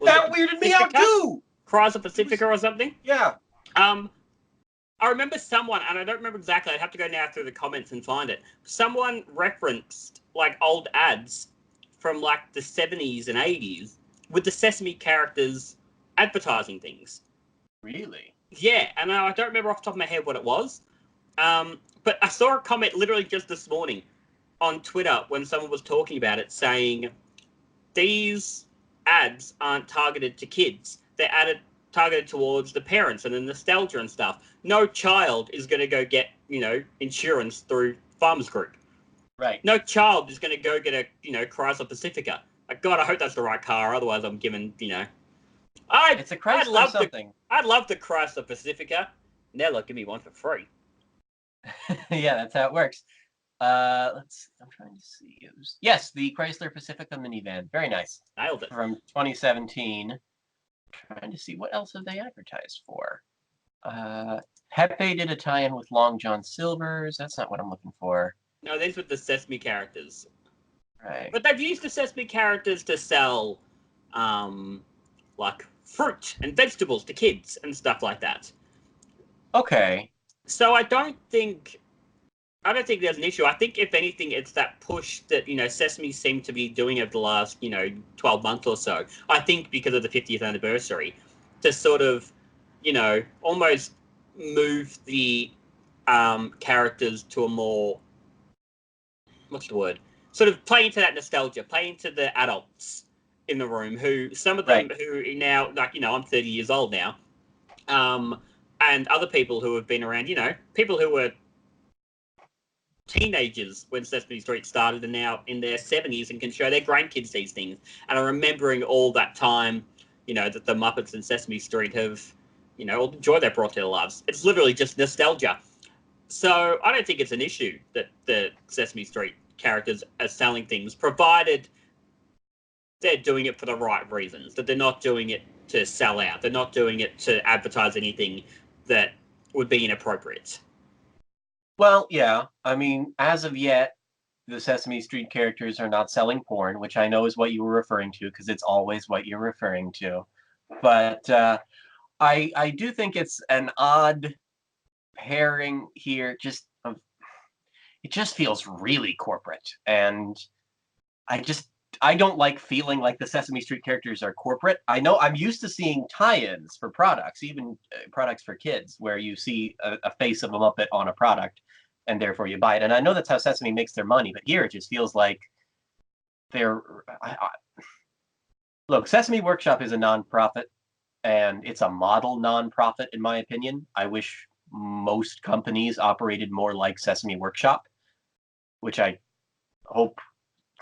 That weirded me out too! Chrysler Pacifica or something. Yeah. I remember someone, and I don't remember exactly, I'd have to go now through the comments and find it. Someone referenced, like, old ads from, like, the 70s and 80s with the Sesame characters advertising things. Really? Yeah, and I don't remember off the top of my head what it was. But I saw a comment literally just this morning on Twitter when someone was talking about it, saying these ads aren't targeted to kids. They're targeted towards the parents and the nostalgia and stuff. No child is going to go get, insurance through Farmers Group. Right. No child is going to go get a, Chrysler Pacifica. Like, God, I hope that's the right car. Otherwise, I'm giving, It's a Chrysler something. I'd love the Chrysler Pacifica. Nella, give me one for free. Yeah, that's how it works. I'm trying to see. Yes, the Chrysler Pacifica minivan. Very nice. Nailed it. From 2017. Trying to see what else have they advertised for. Pepe did a tie-in with Long John Silver's. That's not what I'm looking for. No, these were the Sesame characters. Right. But they've used the Sesame characters to sell, like, fruit and vegetables to kids and stuff like that. Okay. So I don't think there's an issue. I think, if anything, it's that push that, Sesame seemed to be doing over the last, 12 months or so. I think because of the 50th anniversary, to sort of, almost move the characters to a more, what's the word? Sort of play into that nostalgia, play into the adults in the room, who, some of them who now, like, I'm 30 years old now, and other people who have been around, people who were teenagers when Sesame Street started and now in their 70s and can show their grandkids these things and are remembering all that time, that the Muppets and Sesame Street have, all the joy they brought to their lives. It's literally just nostalgia. So I don't think it's an issue that the Sesame Street characters are selling things, provided they're doing it for the right reasons, that they're not doing it to sell out. They're not doing it to advertise anything that would be inappropriate. Well, yeah. I mean, as of yet, the Sesame Street characters are not selling porn, which I know is what you were referring to, because it's always what you're referring to. But I do think it's an odd pairing here. It just feels really corporate, and I don't like feeling like the Sesame Street characters are corporate. I know I'm used to seeing tie-ins for products, even products for kids, where you see a face of a Muppet on a product, and therefore you buy it. And I know that's how Sesame makes their money, but here it just feels like Look, Sesame Workshop is a nonprofit, and it's a model nonprofit, in my opinion. I wish most companies operated more like Sesame Workshop, which I hope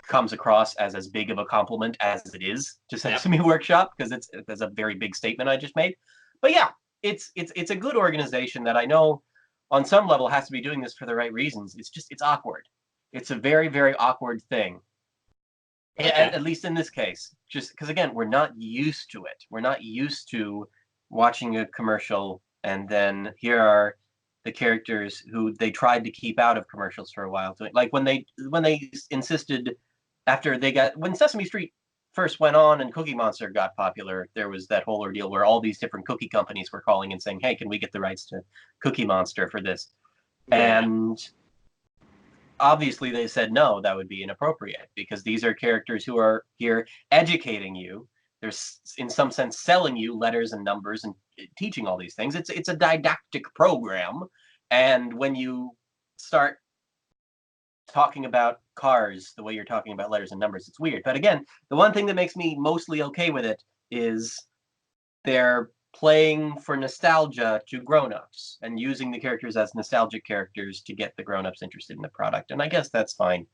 comes across as big of a compliment as it is to Sesame Workshop, because it's a very big statement I just made. But yeah, it's a good organization that I know on some level has to be doing this for the right reasons. It's awkward. It's a very, very awkward thing. Okay. At least in this case, just because, again, we're not used to it. We're not used to watching a commercial and then here are the characters who they tried to keep out of commercials for a while. Like when they insisted when Sesame Street first went on and Cookie Monster got popular, there was that whole ordeal where all these different cookie companies were calling and saying, hey, can we get the rights to Cookie Monster for this? Yeah. And obviously they said no, that would be inappropriate, because these are characters who are here educating you. They're in some sense selling you letters and numbers and teaching all these things. It's a didactic program, and when you start talking about cars the way you're talking about letters and numbers, it's weird. But again, the one thing that makes me mostly okay with it is they're playing for nostalgia to grown-ups and using the characters as nostalgic characters to get the grown-ups interested in the product. And I guess that's fine.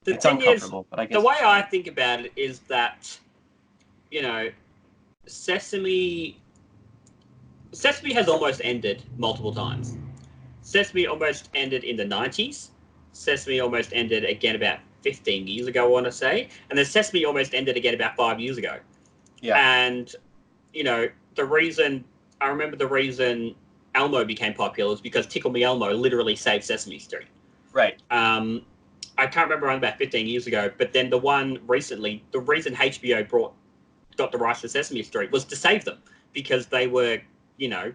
It's uncomfortable, but I guess the way I think about it is that, Sesame has almost ended multiple times. Sesame almost ended in the 90s. Sesame almost ended again about 15 years ago, I want to say. And then Sesame almost ended again about 5 years ago. Yeah. And, you know, I remember the reason Elmo became popular was because Tickle Me Elmo literally saved Sesame Street. Right. I can't remember around about 15 years ago, but then the one recently, the reason HBO got the rights to Sesame Street was to save them because they were, you know,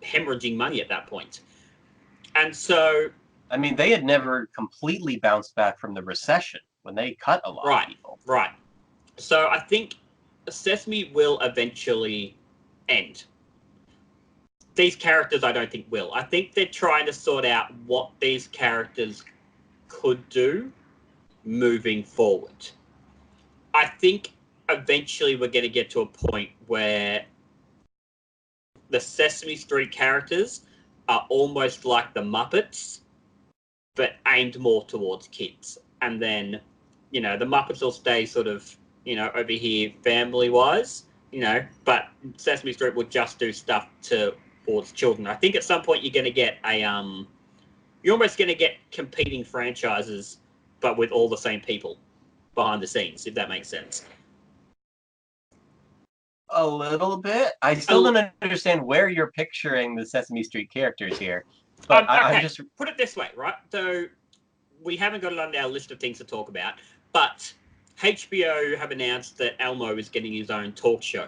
hemorrhaging money at that point. And so... I mean, they had never completely bounced back from the recession when they cut a lot of people. Right. So I think Sesame will eventually end. These characters I don't think will. I think they're trying to sort out what these characters could do moving forward. I think eventually we're going to get to a point where the Sesame Street characters are almost like the Muppets, but aimed more towards kids. And then, you know, the Muppets will stay sort of, you know, over here family-wise, you know, but Sesame Street will just do stuff towards children. I think at some point you're going to get you're almost going to get competing franchises, but with all the same people behind the scenes, if that makes sense. A little bit. I still don't understand where you're picturing the Sesame Street characters here. But okay. I'm just... Put it this way, right? So we haven't got it on our list of things to talk about, but HBO have announced that Elmo is getting his own talk show.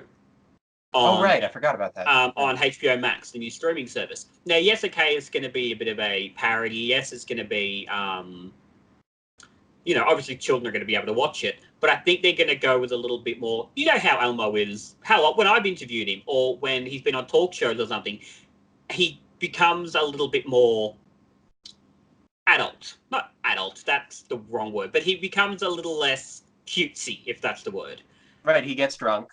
Right. I forgot about that. On HBO Max, the new streaming service. Now, yes, okay, it's going to be a bit of a parody. Yes, it's going to be, you know, obviously children are going to be able to watch it, but I think they're going to go with a little bit more, you know how Elmo is, when I've interviewed him or when he's been on talk shows or something, he becomes a little bit more adult. Not adult, that's the wrong word, but he becomes a little less cutesy, if that's the word. Right, he gets drunk.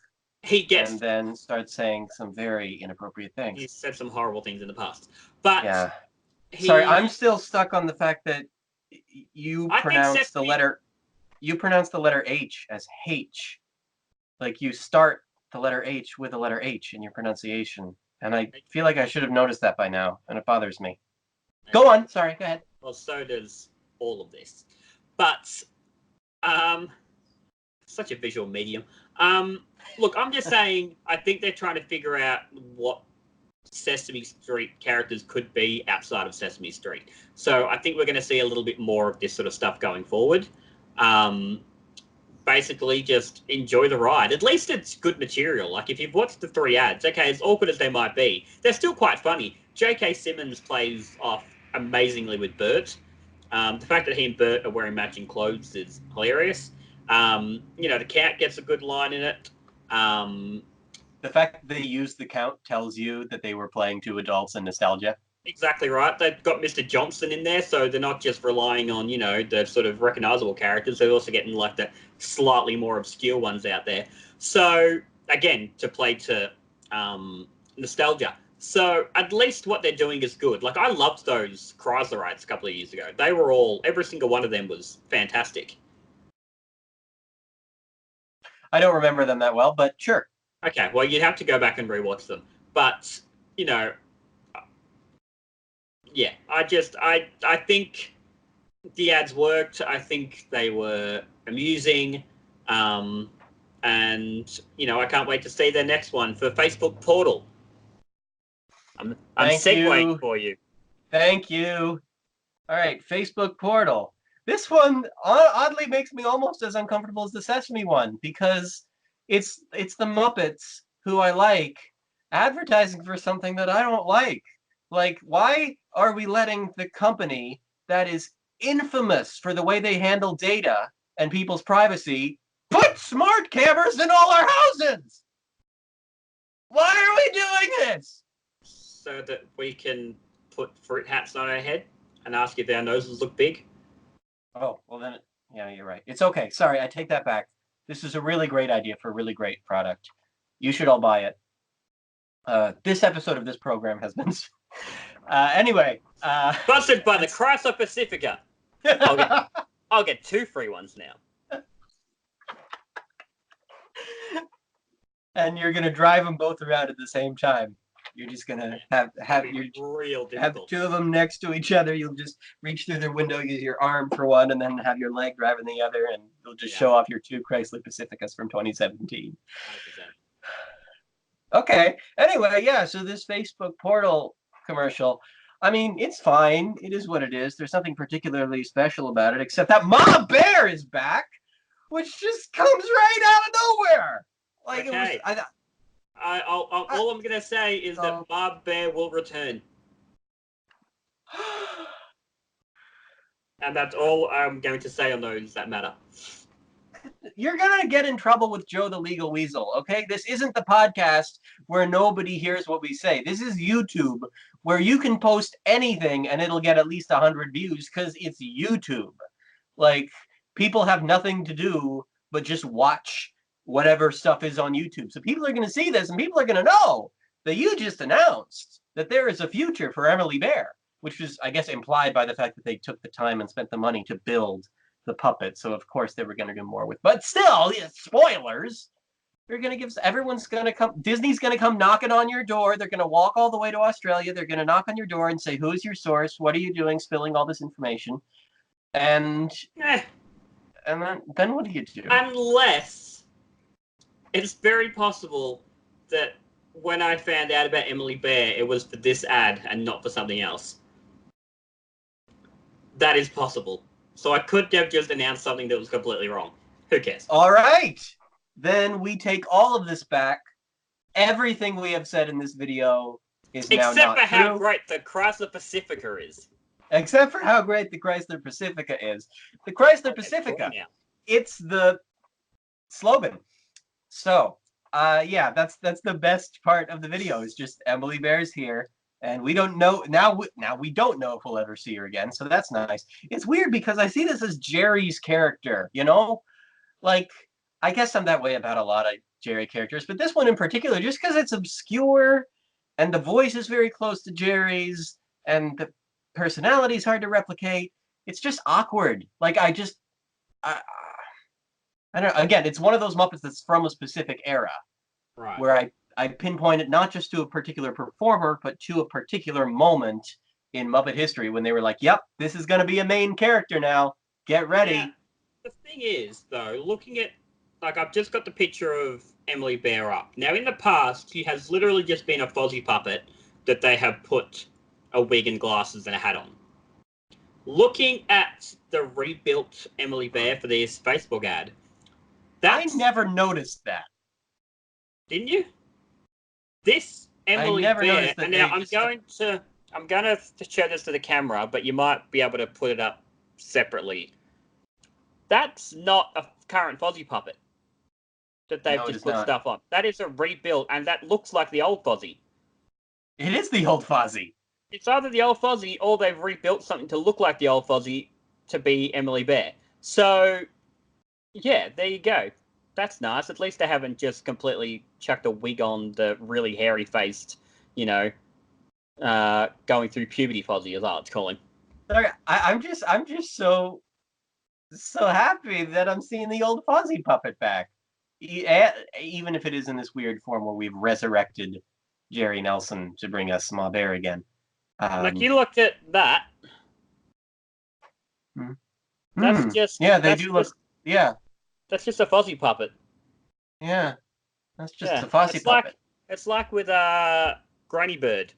And then starts saying some very inappropriate things. He's said some horrible things in the past. But yeah. Sorry, I'm still stuck on the fact that you pronounce the letter H as H. Like you start the letter H with the letter H in your pronunciation. And I feel like I should have noticed that by now, and it bothers me. Go on, sorry, go ahead. Well, so does all of this. But such a visual medium. Look, I'm just saying, I think they're trying to figure out what Sesame Street characters could be outside of Sesame Street. So I think we're going to see a little bit more of this sort of stuff going forward. Basically, just enjoy the ride. At least it's good material. Like, if you've watched the 3 ads, okay, as awkward as they might be, they're still quite funny. J.K. Simmons plays off amazingly with Bert. The fact that he and Bert are wearing matching clothes is hilarious. You know, the cat gets a good line in it. The fact that they used the count tells you that they were playing to adults and nostalgia. Exactly right. They've got Mr. Johnson in there, so they're not just relying on, you know, the sort of recognizable characters. They're also getting, like, the slightly more obscure ones out there. So, again, to play to nostalgia. So, at least what they're doing is good. Like, I loved those Chryslerites a couple of years ago. They were every single one of them was fantastic. I don't remember them that well, but sure. Okay, well, you'd have to go back and rewatch them. But, you know, yeah, I think the ads worked. I think they were amusing. And, you know, I can't wait to see their next one for Facebook Portal. I'm segueing for you. Thank you. All right, Facebook Portal. This one oddly makes me almost as uncomfortable as the Sesame one because it's the Muppets who I like advertising for something that I don't like. Like, why are we letting the company that is infamous for the way they handle data and people's privacy put smart cameras in all our houses? Why are we doing this? So that we can put fruit hats on our head and ask if our noses look big? Oh, well then, yeah, you're right. It's okay. Sorry, I take that back. This is a really great idea for a really great product. You should all buy it. This episode of this program has been... anyway. Sponsored by the Chrysler Pacifica. I'll get 2 free ones now. And you're going to drive them both around at the same time. You're just gonna have real have difficult. two of them next to each other. You'll just reach through their window, use your arm for one, and then have your leg driving the other, and you'll just show off your two Chrysler Pacificas from 2017. 100%. Okay. Anyway, yeah. So this Facebook portal commercial, I mean, it's fine. It is what it is. There's nothing particularly special about it, except that Mama Bear is back, which just comes right out of nowhere. Like Okay. it was. All I'm gonna say is that Bob Bear will return, and that's all I'm going to say on those that matter. You're gonna get in trouble with Joe the Legal Weasel, okay? This isn't the podcast where nobody hears what we say. This is YouTube, where you can post anything and it'll get at least 100 views because it's YouTube. Like, people have nothing to do but just watch whatever stuff is on YouTube. So people are gonna see this and people are gonna know that you just announced that there is a future for Emily Bear, which was, I guess, implied by the fact that they took the time and spent the money to build the puppet, so of course they were going to do more with. But still, spoilers. They're going to give. Everyone's going to come. Disney's going to come knocking on your door. They're going to walk all the way to Australia. They're going to knock on your door and say, "Who's your source? What are you doing, spilling all this information?" And then what do you do? Unless it's very possible that when I found out about Emily Bear, it was for this ad and not for something else. That is possible. So I could have just announced something that was completely wrong. Who cares? All right. Then we take all of this back. Everything we have said in this video is now not true. Except for how great the Chrysler Pacifica is. Except for how great the Chrysler Pacifica is. The Chrysler Pacifica, it's the slogan. So, yeah, that's the best part of the video is just Emily Bear's here. And we don't know now we don't know if we'll ever see her again, so that's nice. It's weird because I see this as Jerry's character, you know? Like, I guess I'm that way about a lot of Jerry characters, but this one in particular, just because it's obscure and the voice is very close to Jerry's and the personality is hard to replicate, it's just awkward. Like, I don't know. Again, it's one of those Muppets that's from a specific era. Right. Where I pinpoint it not just to a particular performer, but to a particular moment in Muppet history when they were like, yep, this is going to be a main character now. Get ready. Yeah. The thing is, though, looking at, like, I've just got the picture of Emily Bear up. Now, in the past, she has literally just been a Fozzie puppet that they have put a wig and glasses and a hat on. Looking at the rebuilt Emily Bear for this Facebook ad, I never noticed that. Didn't you? This Emily Bear, and now I'm going to show this to the camera, but you might be able to put it up separately. That's not a current Fozzie puppet that they've just put stuff on. That is a rebuild, and that looks like the old Fozzie. It is the old Fozzie. It's either the old Fozzie or they've rebuilt something to look like the old Fozzie to be Emily Bear. So, yeah, there you go. That's nice. At least they haven't just completely chucked a wig on the really hairy-faced, going through puberty Fozzie, as I like to call him. I'm just so happy that I'm seeing the old Fozzie puppet back, even if it is in this weird form where we've resurrected Jerry Nelson to bring us Small Bear again. Like you looked at that. That's just That's just a Fozzie puppet. Yeah, that's just a Fozzie puppet. It's like with Granny Bird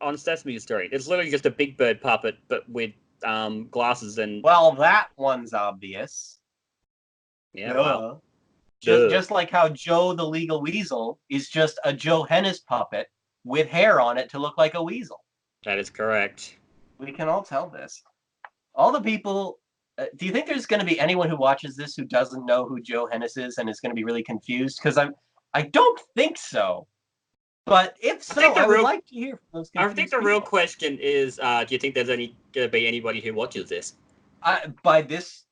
on Sesame Street. It's literally just a Big Bird puppet, but with glasses and. Well, that one's obvious. Yeah. Well, just like how Joe the Legal Weasel is just a Joe Hennis puppet with hair on it to look like a weasel. That is correct. We can all tell this. All the people. Do you think there's going to be anyone who watches this who doesn't know who Joe Hennis is and is going to be really confused? Because I don't think so. But if so, I would like to hear from those confused I think the real question is, do you think there's going to be anybody who watches this? By this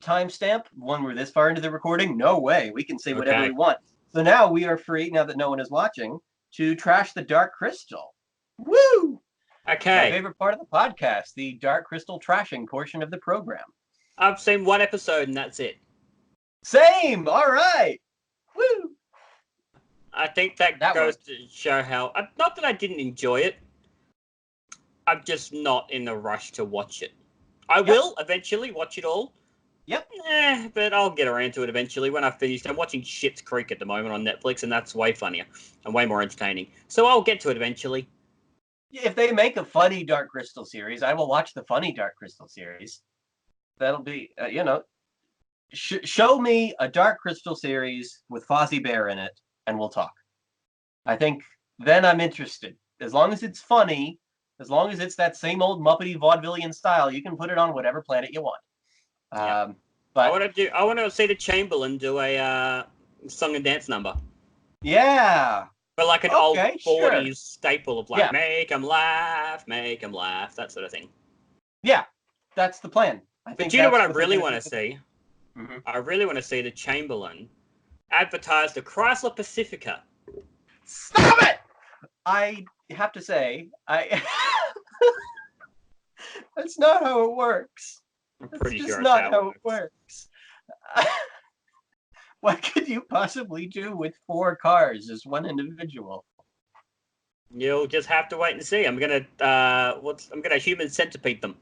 timestamp, when we're this far into the recording, no way. We can say whatever we want. So now we are free, now that no one is watching, to trash the Dark Crystal. Woo! Okay. My favorite part of the podcast, the Dark Crystal trashing portion of the program. I've seen one episode and that's it. Same! All right! Woo! I think that That goes worked. to show how. Not that I didn't enjoy it. I'm just not in a rush to watch it. I will eventually watch it all. Yep. But I'll get around to it eventually when I've finished. I'm watching Schitt's Creek at the moment on Netflix, and that's way funnier and way more entertaining. So I'll get to it eventually. If they make a funny Dark Crystal series, I will watch the funny Dark Crystal series. That'll be, show me a Dark Crystal series with Fozzie Bear in it, and we'll talk. I think then I'm interested. As long as it's funny, as long as it's that same old Muppety vaudevillian style, you can put it on whatever planet you want. But I want to see the Chamberlain do a song and dance number. Yeah. But like an old 40s sure. staple of like, make 'em laugh, that sort of thing. Yeah, that's the plan. But do you know what I really want to see? Mm-hmm. I really want to see the Chamberlain advertise the Chrysler Pacifica. Stop it! I have to say, that's not how it works. I'm pretty That's sure just it's not how it works. What could you possibly do with 4 cars as one individual? You'll just have to wait and see. I'm gonna human centipede them.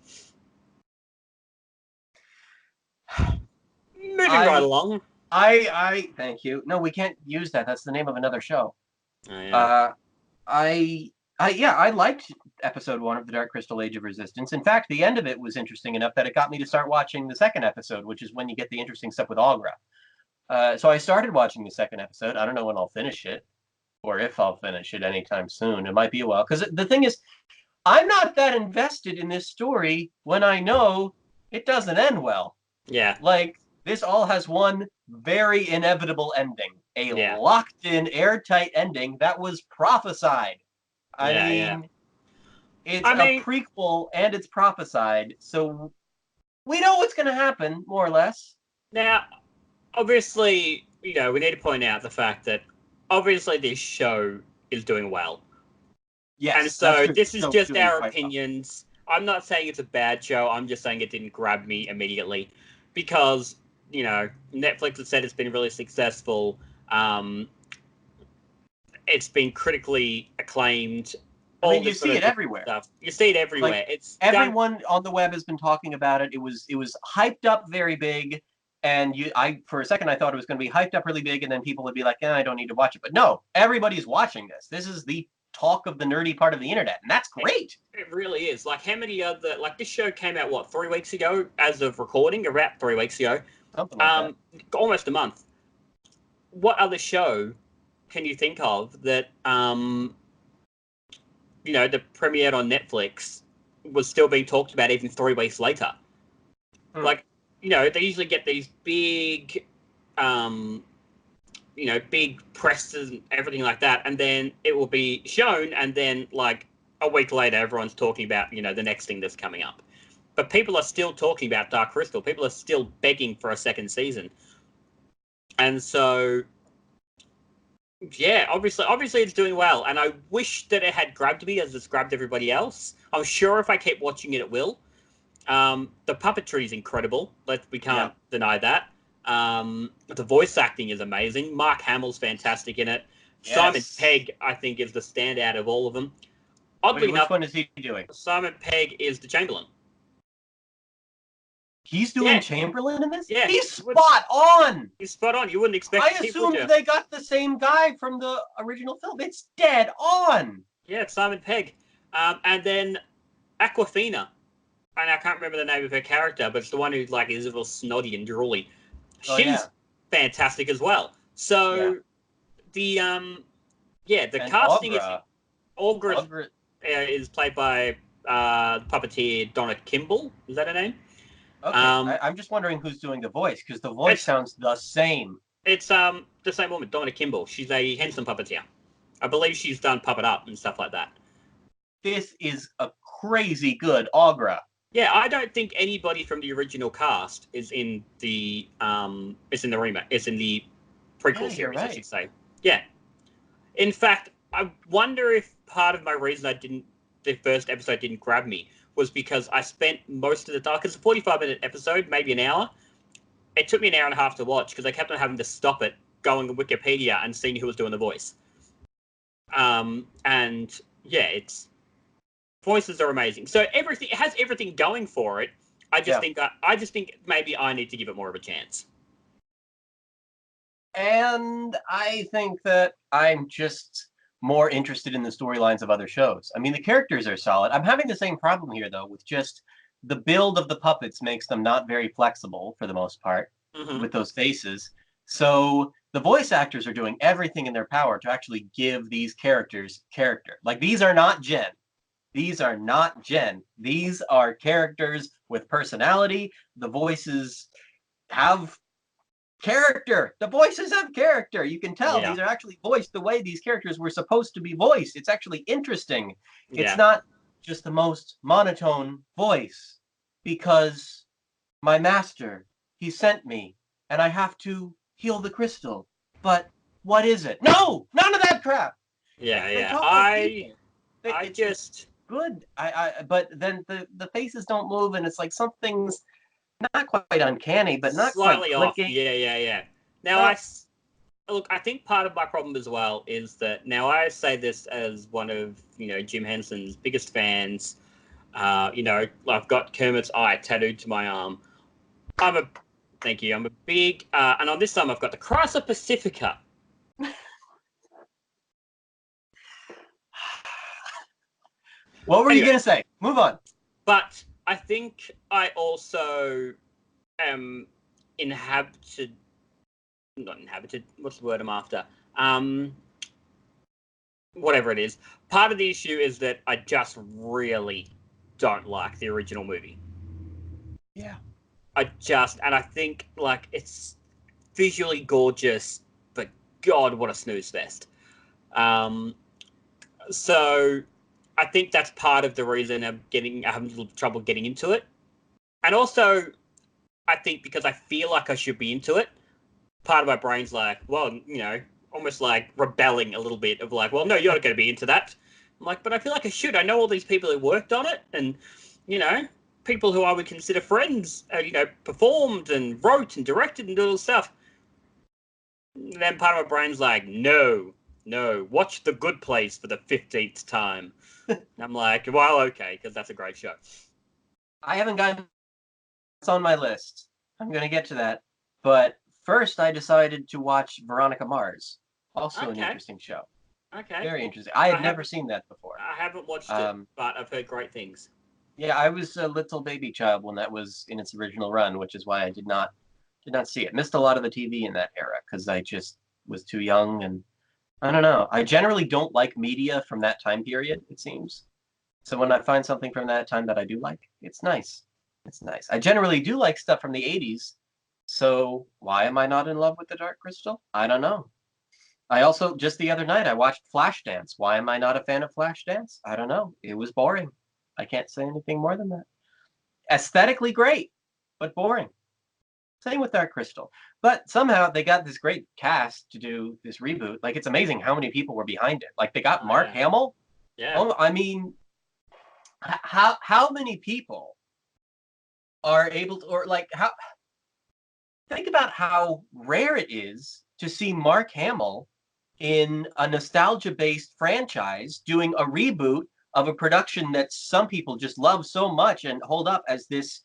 Moving right along. I thank you. No, we can't use that. That's the name of another show. Oh, yeah. I liked episode 1 of the Dark Crystal Age of Resistance. In fact, the end of it was interesting enough that it got me to start watching the second episode, which is when you get the interesting stuff with Aughra. So I started watching the second episode. I don't know when I'll finish it, or if I'll finish it anytime soon. It might be a while. Because the thing is, I'm not that invested in this story when I know it doesn't end well. Yeah. Like, this all has one very inevitable ending. A locked-in, airtight ending that was prophesied. I mean, it's a prequel and it's prophesied, so we know what's going to happen, more or less. Now, obviously, we need to point out the fact that obviously this show is doing well. Yes. And so this is just our opinions. Well. I'm not saying it's a bad show. I'm just saying it didn't grab me immediately because, Netflix has said it's been really successful. It's been critically acclaimed. You see it everywhere. Stuff. You see it everywhere. Like, everyone on the web has been talking about it. It was hyped up very big, and for a second I thought it was going to be hyped up really big, and then people would be like, I don't need to watch it. But no, everybody's watching this. This is the talk of the nerdy part of the internet, and that's great. It really is. Like, how many other this show came out 3 weeks ago as of recording, about 3 weeks ago. Something like that. Almost a month. What other show can you think of that that premiered on Netflix was still being talked about even 3 weeks later? Like, they usually get these big big presses and everything like that, and then it will be shown, and then like a week later everyone's talking about the next thing that's coming up. But people are still talking about Dark Crystal. People are still begging for a second season. And so obviously it's doing well, and I wish that it had grabbed me as it's grabbed everybody else. I'm sure if I keep watching it will. The puppetry is incredible. We can't deny that. The voice acting is amazing. Mark Hamill's fantastic in it. Yes. Simon Pegg, I think, is the standout of all of them. Oddly enough, which one is he doing? Simon Pegg is the Chamberlain. He's doing Chamberlain in this? Yeah. He's spot on! He's spot on. You wouldn't expect I assumed they got the same guy from the original film. It's dead on! Yeah, it's Simon Pegg. And then Aquafina. And I can't remember the name of her character, but it's the one who is a little snotty and drooly. She's fantastic as well. So the casting is Aughra is played by puppeteer Donna Kimball. Is that her name? Okay. I'm just wondering who's doing the voice, because the voice sounds the same. It's the same woman, Donna Kimball. She's a Henson puppeteer. I believe she's done Puppet Up and stuff like that. This is a crazy good Aughra. Yeah, I don't think anybody from the original cast is in the it's in the remake. It's in the prequel series, I should say. Yeah. In fact, I wonder if part of my reason the first episode didn't grab me was because I spent most of the time, because it's a 45-minute episode, maybe an hour. It took me an hour and a half to watch because I kept on having to stop it, going to Wikipedia and seeing who was doing the voice. And yeah, its voices are amazing. So it has everything going for it. I just think maybe I need to give it more of a chance. And I think that I'm just more interested in the storylines of other shows. I mean, the characters are solid. I'm having the same problem here, though, with just the build of the puppets makes them not very flexible for the most part with those faces. So the voice actors are doing everything in their power to actually give these characters character. Like, these are not Jen. These are not Jen. These are characters with personality. The voices have character. The voices have character. You can tell these are actually voiced the way these characters were supposed to be voiced. It's actually interesting. It's not just the most monotone voice because my master, he sent me and I have to heal the crystal. But what is it? No, none of that crap. I just good. But then the faces don't move and it's like something's not quite uncanny, but not slightly quite off. clicking. Yeah. Now, I think part of my problem as well is that now I say this as one of Jim Henson's biggest fans. I've got Kermit's eye tattooed to my arm. Thank you. I'm a big, and on this time I've got the Chrysler Pacifica. What were you gonna say? Move on. But I think I also am not inhabited, what's the word I'm after? Whatever it is. Part of the issue is that I just really don't like the original movie. Yeah. And I think, like, it's visually gorgeous, but God, what a snooze fest. So I think that's part of the reason I'm having a little trouble getting into it. And also, I think because I feel like I should be into it, part of my brain's like, well, almost like rebelling a little bit of like, well, no, you're not going to be into that. I'm like, but I feel like I should. I know all these people who worked on it and, people who I would consider friends, performed and wrote and directed and did all this stuff. And then part of my brain's like, no, watch The Good Place for the 15th time. And I'm like, well, okay, because that's a great show. I haven't gotten it's on my list. I'm going to get to that. But first, I decided to watch Veronica Mars. Also an interesting show. Okay. Very interesting. I had never seen that before. I haven't watched it, but I've heard great things. Yeah, I was a little baby child when that was in its original run, which is why I did not see it. Missed a lot of the TV in that era because I just was too young, and I don't know. I generally don't like media from that time period, it seems. So when I find something from that time that I do like, it's nice. It's nice. I generally do like stuff from the 80s. So why am I not in love with the Dark Crystal? I don't know. I also, just the other night, I watched Flashdance. Why am I not a fan of Flashdance? I don't know. It was boring. I can't say anything more than that. Aesthetically great, but boring. Same with Dark Crystal. But somehow they got this great cast to do this reboot. Like, it's amazing how many people were behind it. Like, they got Mark Hamill. Yeah. Oh, I mean, how many people are able to, or like, how, think about how rare it is to see Mark Hamill in a nostalgia-based franchise doing a reboot of a production that some people just love so much and hold up as this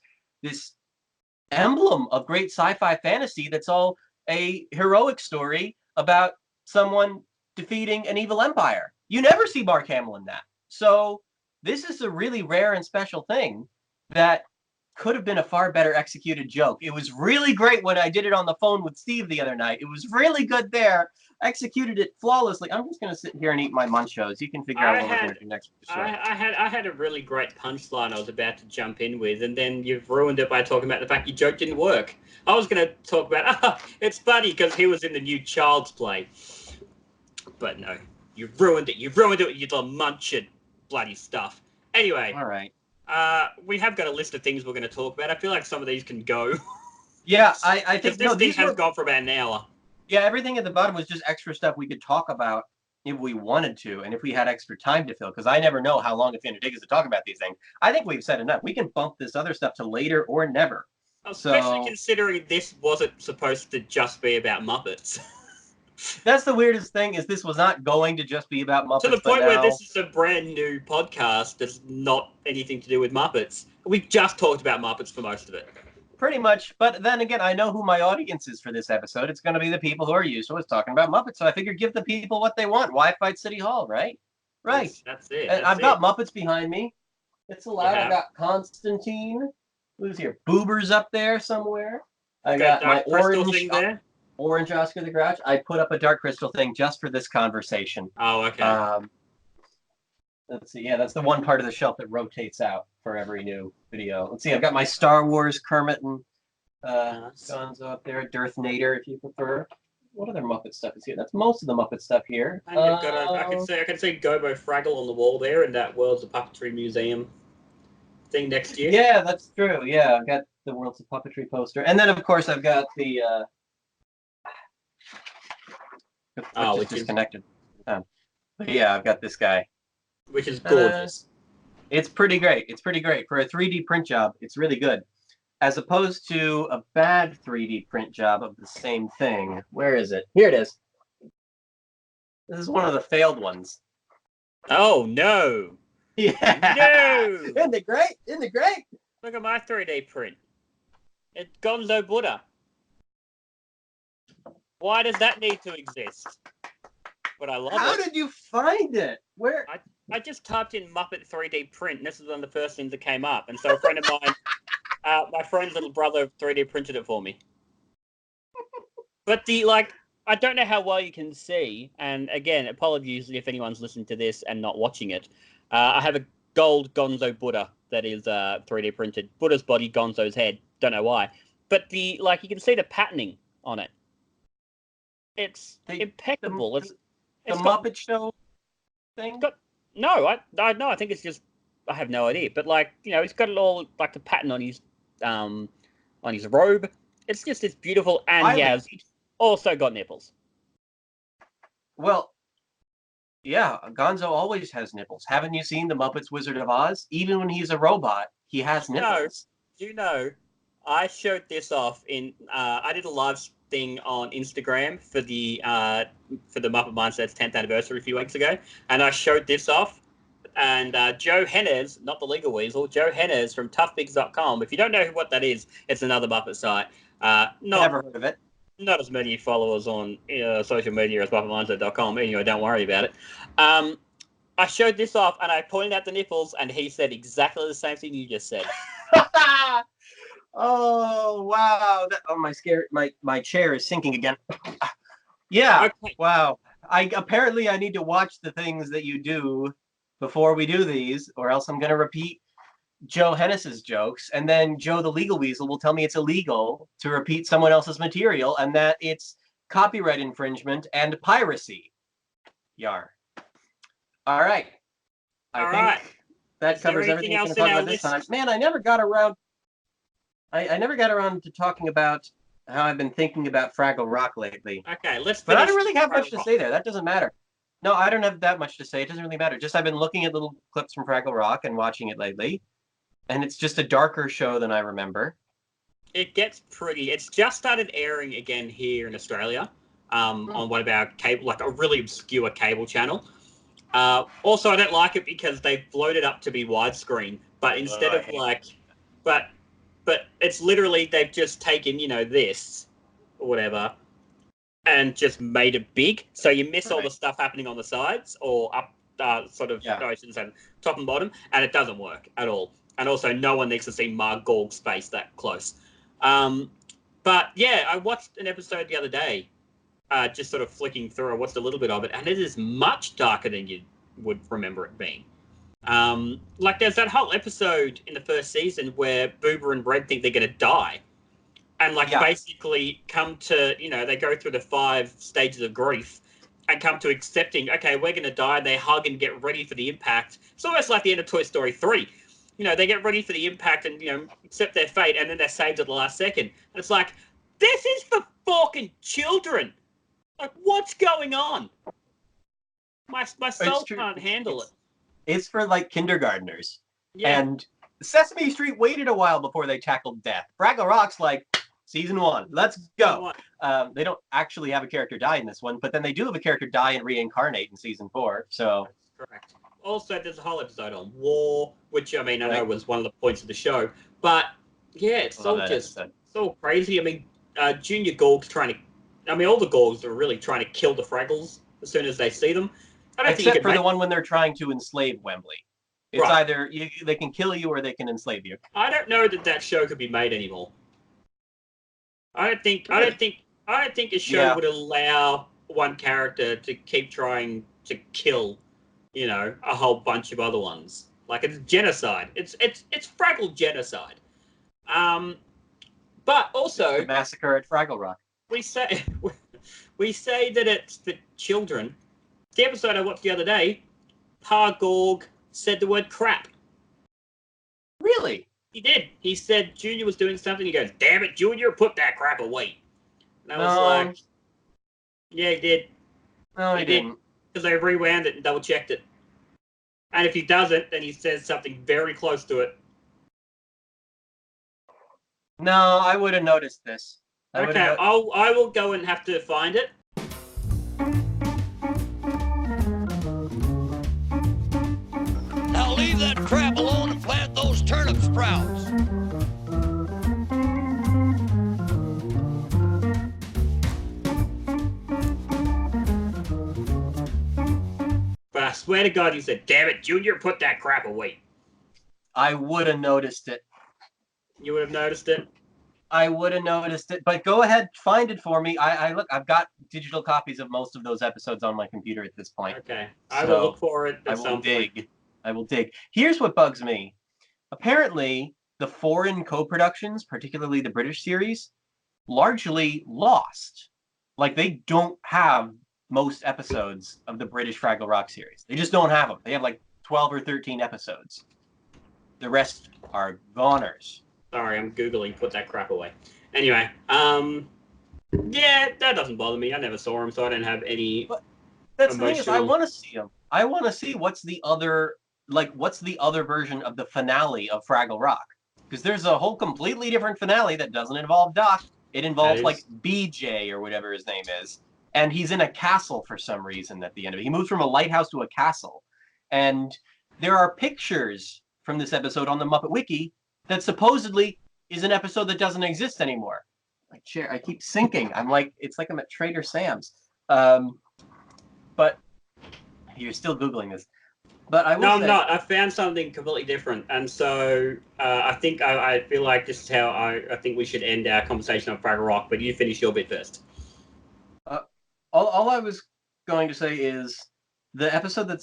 emblem of great sci-fi fantasy that's all a heroic story about someone defeating an evil empire. You never see Mark Hamill in that. So this is a really rare and special thing that could have been a far better executed joke. It was really great when I did it on the phone with Steve the other night. It was really good there. Executed it flawlessly. I'm just going to sit here and eat my munchos. You can figure out what we're going to do next for sure. I had a really great punchline I was about to jump in with, and then you've ruined it by talking about the fact your joke didn't work. I was going to talk about, it's funny because he was in the new Child's Play. But no, you ruined it. You ruined it with your little munching bloody stuff. Anyway. All right. We have got a list of things we're going to talk about. I feel like some of these can go. Yeah, I think this thing has gone for about an hour. Yeah, everything at the bottom was just extra stuff we could talk about if we wanted to, and if we had extra time to fill, because I never know how long it's going to take us to talk about these things. I think we've said enough. We can bump this other stuff to later or never. Especially considering this wasn't supposed to just be about Muppets. That's the weirdest thing. Is this was not going to just be about Muppets, To the but point where now- this is a brand new podcast that's not anything to do with Muppets. We just talked about Muppets for most of it. Pretty much, but then again, I know who my audience is for this episode. It's going to be the people who are used to us talking about Muppets. So I figured give the people what they want. Why fight City Hall, right? Right. That's it. And I've got Muppets behind me. It's allowed. You have? I got Constantine. Who's here? Boober's up there somewhere. I Got got my Dark Crystal orange, thing there. orange Oscar the Grouch. I put up a Dark Crystal thing just for this conversation. Oh, okay. Let's see. Yeah, that's the one part of the shelf that rotates out for every new video. Let's see. I've got my Star Wars Kermit and Gonzo up there. Darth Nader, if you prefer. What other Muppet stuff is here? That's most of the Muppet stuff here. And you've got I can see Gobo Fraggle on the wall there in that Worlds of Puppetry Museum thing next year. Yeah, that's true. Yeah, I've got the Worlds of Puppetry poster. And then, of course, I've got the... which is disconnected. But yeah, I've got this guy. Which is gorgeous. It's pretty great. It's pretty great. For a 3D print job, it's really good. As opposed to a bad 3D print job of the same thing. Where is it? Here it is. This is one of the failed ones. Oh, no. Yeah. No. Isn't it great? Isn't it great? Look at my 3D print. It's Gonzo Buddha. Why does that need to exist? But I love it. How did you find it? Where? I just typed in Muppet 3D print, and this is one of the first things that came up. And so a friend of mine, my friend's little brother 3D printed it for me. But I don't know how well you can see. And again, apologies if anyone's listening to this and not watching it. I have a gold Gonzo Buddha that is 3D printed. Buddha's body, Gonzo's head. Don't know why. But you can see the patterning on it. It's impeccable. It's Muppet Show thing? I think it's just, I have no idea. But he's got it all, like the pattern on his robe. It's just, it's beautiful, and he has also got nipples. Well, yeah, Gonzo always has nipples. Haven't you seen the Muppets Wizard of Oz? Even when he's a robot, he has nipples. I showed this off I did a live thing on Instagram for the Muppet Mindset's 10th anniversary a few weeks ago, and I showed this off. And Joe Hennes, not the Legal Weasel, Joe Hennes from toughbigs.com. If you don't know what that is, it's another Muppet site. Never heard of it. Not as many followers on social media as MuppetMindset.com. Anyway, don't worry about it. I showed this off, and I pointed out the nipples, and he said exactly the same thing you just said. Oh wow! My chair is sinking again. Yeah. Okay. Wow. I need to watch the things that you do before we do these, or else I'm gonna repeat Joe Hennes's jokes, and then Joe the Legal Weasel will tell me it's illegal to repeat someone else's material, and that it's copyright infringement and piracy. Yar. All right. I think that covers everything we're going to talk about this time. Man, I never got around. I never got around to talking about how I've been thinking about Fraggle Rock lately. Okay, let's finish. But I don't really have much to say there. That doesn't matter. No, I don't have that much to say. It doesn't really matter. Just I've been looking at little clips from Fraggle Rock and watching it lately. And it's just a darker show than I remember. It gets pretty. It's just started airing again here in Australia on one of our cable, like a really obscure cable channel. Also, I don't like it because they've blown it up to be widescreen, but instead of but it's literally they've just taken this or whatever and just made it big, so you miss all the stuff happening on the sides or up sort of no, I shouldn't say top and bottom, and it doesn't work at all. And also, no one needs to see Mark Gorg's face that close. But yeah, I watched an episode the other day, just sort of flicking through. I watched a little bit of it, and it is much darker than you would remember it being. There's that whole episode in the first season where Boober and Red think they're going to die. And basically come to, they go through the 5 stages of grief and come to accepting, okay, we're going to die. They hug and get ready for the impact. It's almost like the end of Toy Story 3. They get ready for the impact and, accept their fate, and then they're saved at the last second. And it's like, this is for fucking children. Like, what's going on? My soul can't handle it. It's for, kindergartners. Yeah. And Sesame Street waited a while before they tackled death. Fraggle Rock's like, Season 1. Let's go. One. They don't actually have a character die in this one, but then they do have a character die and reincarnate in season 4. So Correct. Also, there's a whole episode on war, which I mean, I know Right. was one of the points of the show, but yeah, it's Love all that just episode. so crazy. I mean, Junior Gorg's trying to. I mean, all the Gorgs are really trying to kill the Fraggles as soon as they see them. I don't think you Except can for make. the one when they're trying to enslave Wembley. It's Right. either they can kill you or they can enslave you. I don't know that show could be made anymore. I don't think a show Yeah. would allow one character to keep trying to kill, a whole bunch of other ones. Like it's genocide. It's Fraggle genocide. But also The massacre at Fraggle Rock. we say that it's for children. The episode I watched the other day, Pa Gorg said the word crap. Really? He did. He said Junior was doing something. He goes, "Damn it, Junior, put that crap away." And I was No. like, "Yeah, he did." No, He he did. didn't. Because I rewound it and double checked it. And if he doesn't, then he says something very close to it. No, I would have noticed this. I would've Okay, no- I will go and have to find it. Now leave that crap alone and plant those turnip sprouts. But I swear to God, he said, "Damn it, Junior, put that crap away." I would have noticed it. You would have noticed it. I would have noticed it. But go ahead, find it for me. I look. I've got digital copies of most of those episodes on my computer at this point. Okay, I So, will look for it I at will some point. dig. I will dig. Here's what bugs me. Apparently, the foreign co-productions, particularly the British series, largely lost. Like they don't have most episodes of the British Fraggle Rock series. They just don't have them. They have like 12 or 13 episodes. The rest are goners. Sorry, I'm Googling, put that crap away. Anyway, yeah, that doesn't bother me. I never saw him, so I don't have any. That's the thing is, I Emotional. want to see them. I want to see what's the other version of the finale of Fraggle Rock? Because there's a whole completely different finale that doesn't involve Doc. It involves is- like BJ or whatever his name is, and he's in a castle for some reason at the end of it. He moves from a lighthouse to a castle, and there are pictures from this episode on the Muppet Wiki that supposedly is an episode that doesn't exist anymore. My chair, I keep sinking. It's like I'm at Trader Sam's. But you're still Googling this. But I will No, I'm say, not. I found something completely different, and so I think I feel like this is how I think we should end our conversation on Fraggle Rock. But you finish your bit first. all I was going to say is the episode that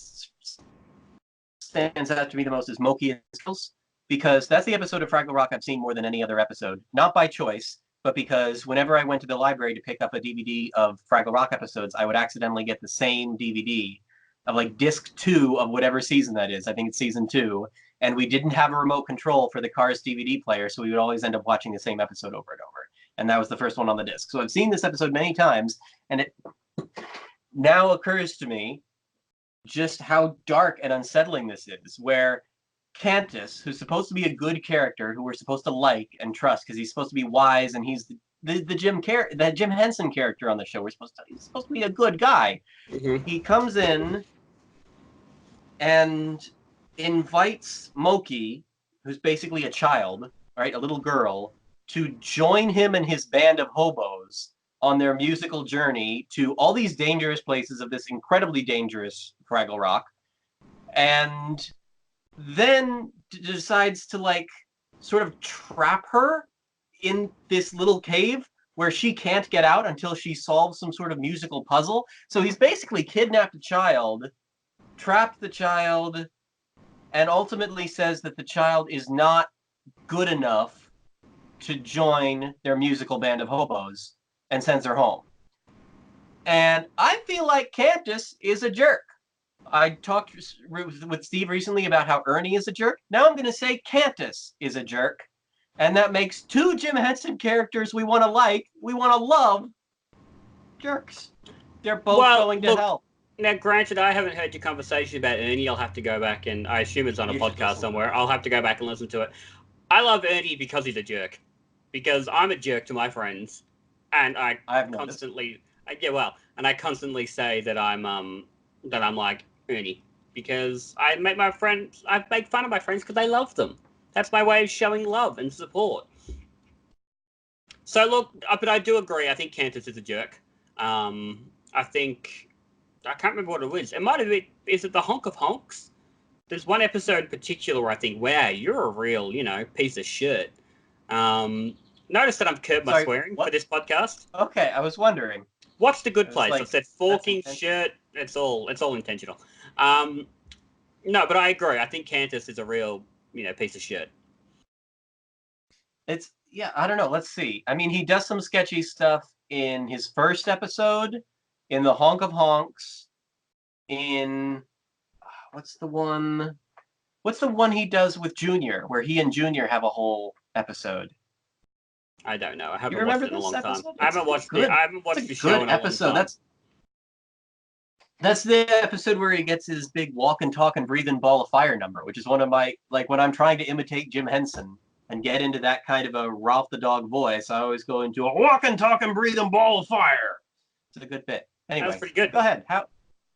stands out to me the most is Moki and Skills, because that's the episode of Fraggle Rock I've seen more than any other episode. Not by choice, but because whenever I went to the library to pick up a DVD of Fraggle Rock episodes, I would accidentally get the same DVD of like disc 2 of whatever season that is. I think it's season 2. And we didn't have a remote control for the Cars DVD player, so we would always end up watching the same episode over and over. And that was the first one on the disc. So I've seen this episode many times, and it now occurs to me just how dark and unsettling this is, where Cantus, who's supposed to be a good character, who we're supposed to like and trust because he's supposed to be wise and he's the Jim Henson character on the show. He's supposed to be a good guy. Mm-hmm. He comes in and invites Moki, who's basically a child, right, a little girl, to join him and his band of hobos on their musical journey to all these dangerous places of this incredibly dangerous Fraggle Rock, and then decides to like sort of trap her in this little cave where she can't get out until she solves some sort of musical puzzle. So he's basically kidnapped a child, trapped the child, and ultimately says that the child is not good enough to join their musical band of hobos and sends her home. And I feel like Cantus is a jerk. I talked with Steve recently about how Ernie is a jerk. Now I'm going to say Cantus is a jerk. And that makes two Jim Henson characters we want to like, we want to love, jerks. They're both going to hell. Now, granted, I haven't heard your conversation about Ernie. I'll have to go back and I assume it's on a You should podcast listen. somewhere. I'll have to go back and listen to it. I love Ernie because he's a jerk. because I'm a jerk to my friends, and I've noticed. I constantly say that I'm like Ernie because I make fun of my friends because I love them. That's my way of showing love and support. So look, but I do agree. I think Candace is a jerk. I think I can't remember what it was. It might have been. Is it the Honk of Honks? There's one episode in particular where I think, wow, you're a real, piece of shit. Notice that I've curbed my swearing for this podcast. Okay, I was wondering. Watch The Good Place. Like, I said forking, shit. It's all intentional. No, but I agree. I think Candace is a real, piece of shit. I don't know. Let's see. I mean, he does some sketchy stuff in his first episode, in the Honk of Honks, in what's the one he does with Junior, where he and Junior have a whole episode? I don't know. I haven't watched it in a long time. I haven't watched the show in a long time. That's the episode where he gets his big walk and talk and breathe and ball of fire number, which is one of my, like, when I'm trying to imitate Jim Henson and get into that kind of a Ralph the Dog voice, I always go into a walk and talk and breathe and ball of fire. It's a good bit. Anyway, that was pretty good. Go ahead.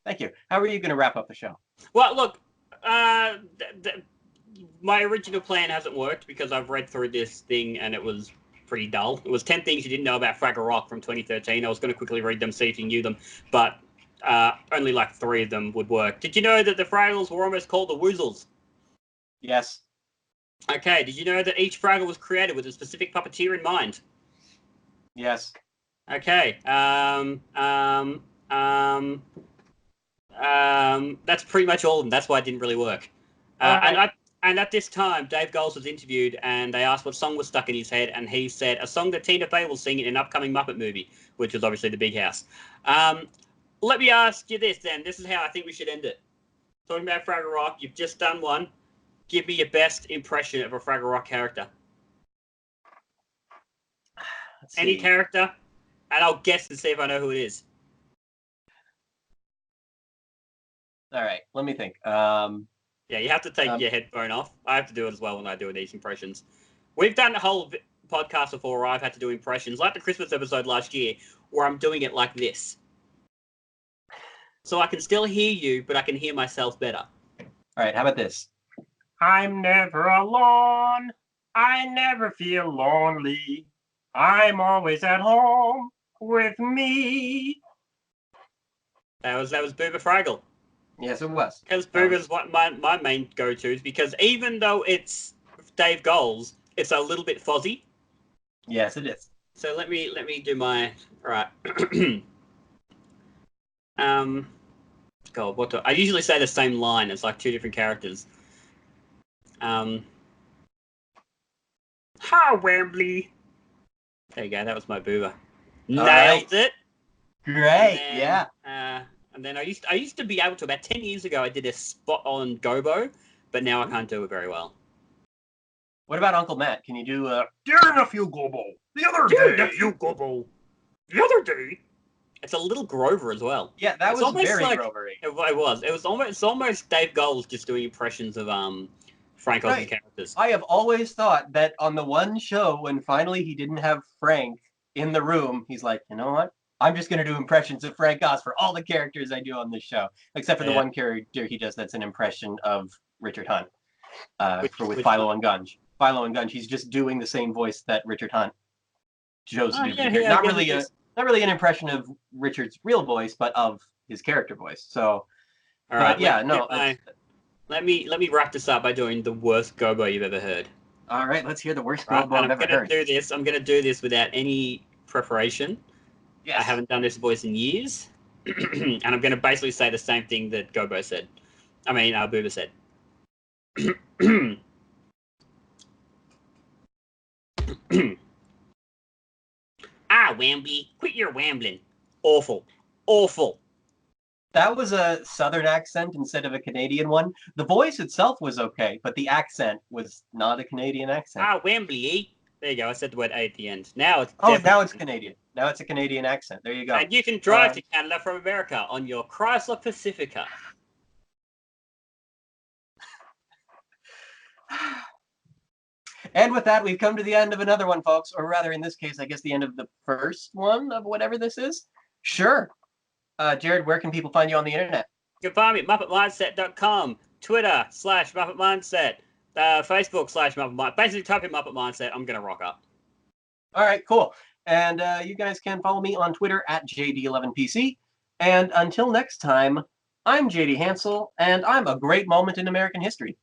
Thank you. How are you going to wrap up the show? Well, look, my original plan hasn't worked because I've read through this thing and it was pretty dull. It was 10 things you didn't know about Fraggle Rock from 2013. I was going to quickly read them, see if you knew them, but only like 3 of them would work. Did you know that the Fraggles were almost called the Woozles? Yes. Okay, did you know that each Fraggle was created with a specific puppeteer in mind? Yes. Okay, that's pretty much all of them. That's why it didn't really work. And at this time, Dave Goelz was interviewed, and they asked what song was stuck in his head, and he said a song that Tina Fey will sing in an upcoming Muppet movie, which was obviously The Big House. Let me ask you this, then. This is how I think we should end it. Talking about Fraggle Rock, you've just done one. Give me your best impression of a Fraggle Rock character. Any character, and I'll guess and see if I know who it is. All right, let me think. Yeah, you have to take your headphone off. I have to do it as well when I do these impressions. We've done a whole podcast before where I've had to do impressions, like the Christmas episode last year, where I'm doing it like this. So I can still hear you, but I can hear myself better. All right, how about this? I'm never alone. I never feel lonely. I'm always at home with me. That was Boober Fraggle. Yes, it was. Because Boober's what my main go-tos, because even though it's Dave Goelz, it's a little bit fuzzy. Yes, it is. So let me do my right. God, I usually say the same line. It's like 2 different characters. Hi, Wembley. There you go. That was my Boober. Nailed it. Great. Yeah. And then I used to be able to, about 10 years ago, I did a spot on Gobo, but now I can't do it very well. What about Uncle Matt? Can you do Dear nephew Gobo, the other day. It's a little Grover as well. Yeah, that was very Grover-y. It was. It's almost Dave Goelz just doing impressions of Frank Oz's characters. I have always thought that on the one show when finally he didn't have Frank in the room, he's like, you know what? I'm just going to do impressions of Frank Oz for all the characters I do on this show, except for the one character he does that's an impression of Richard Hunt with Philo and Gunge. Philo and Gunge, he's just doing the same voice that Richard Hunt chose to do. Yeah, not really an impression of Richard's real voice, but of his character voice. So, all right, let me wrap this up by doing the worst Gobo you've ever heard. All right, let's hear the worst Gobo I've ever heard. I'm going to do this without any preparation. Yes. I haven't done this voice in years, and I'm going to basically say the same thing that Gobo said. I mean, Boober said. Wamby, quit your wambling. Awful. That was a Southern accent instead of a Canadian one. The voice itself was okay, but the accent was not a Canadian accent. Wembley. There you go. I said the word A at the end. Now it's now it's Canadian. Now it's a Canadian accent. There you go. And you can drive to Canada from America on your Chrysler Pacifica. And with that, we've come to the end of another one, folks. Or rather, in this case, I guess the end of the first one of whatever this is. Sure. Jared, where can people find you on the internet? You can find me at MuppetMindset.com, Twitter /Muppet Mindset, Facebook /Muppet Mindset. Basically, type in Muppet Mindset. I'm going to rock up. All right, cool. And you guys can follow me on Twitter at JD11PC. And until next time, I'm JD Hansel, and I'm a great moment in American history.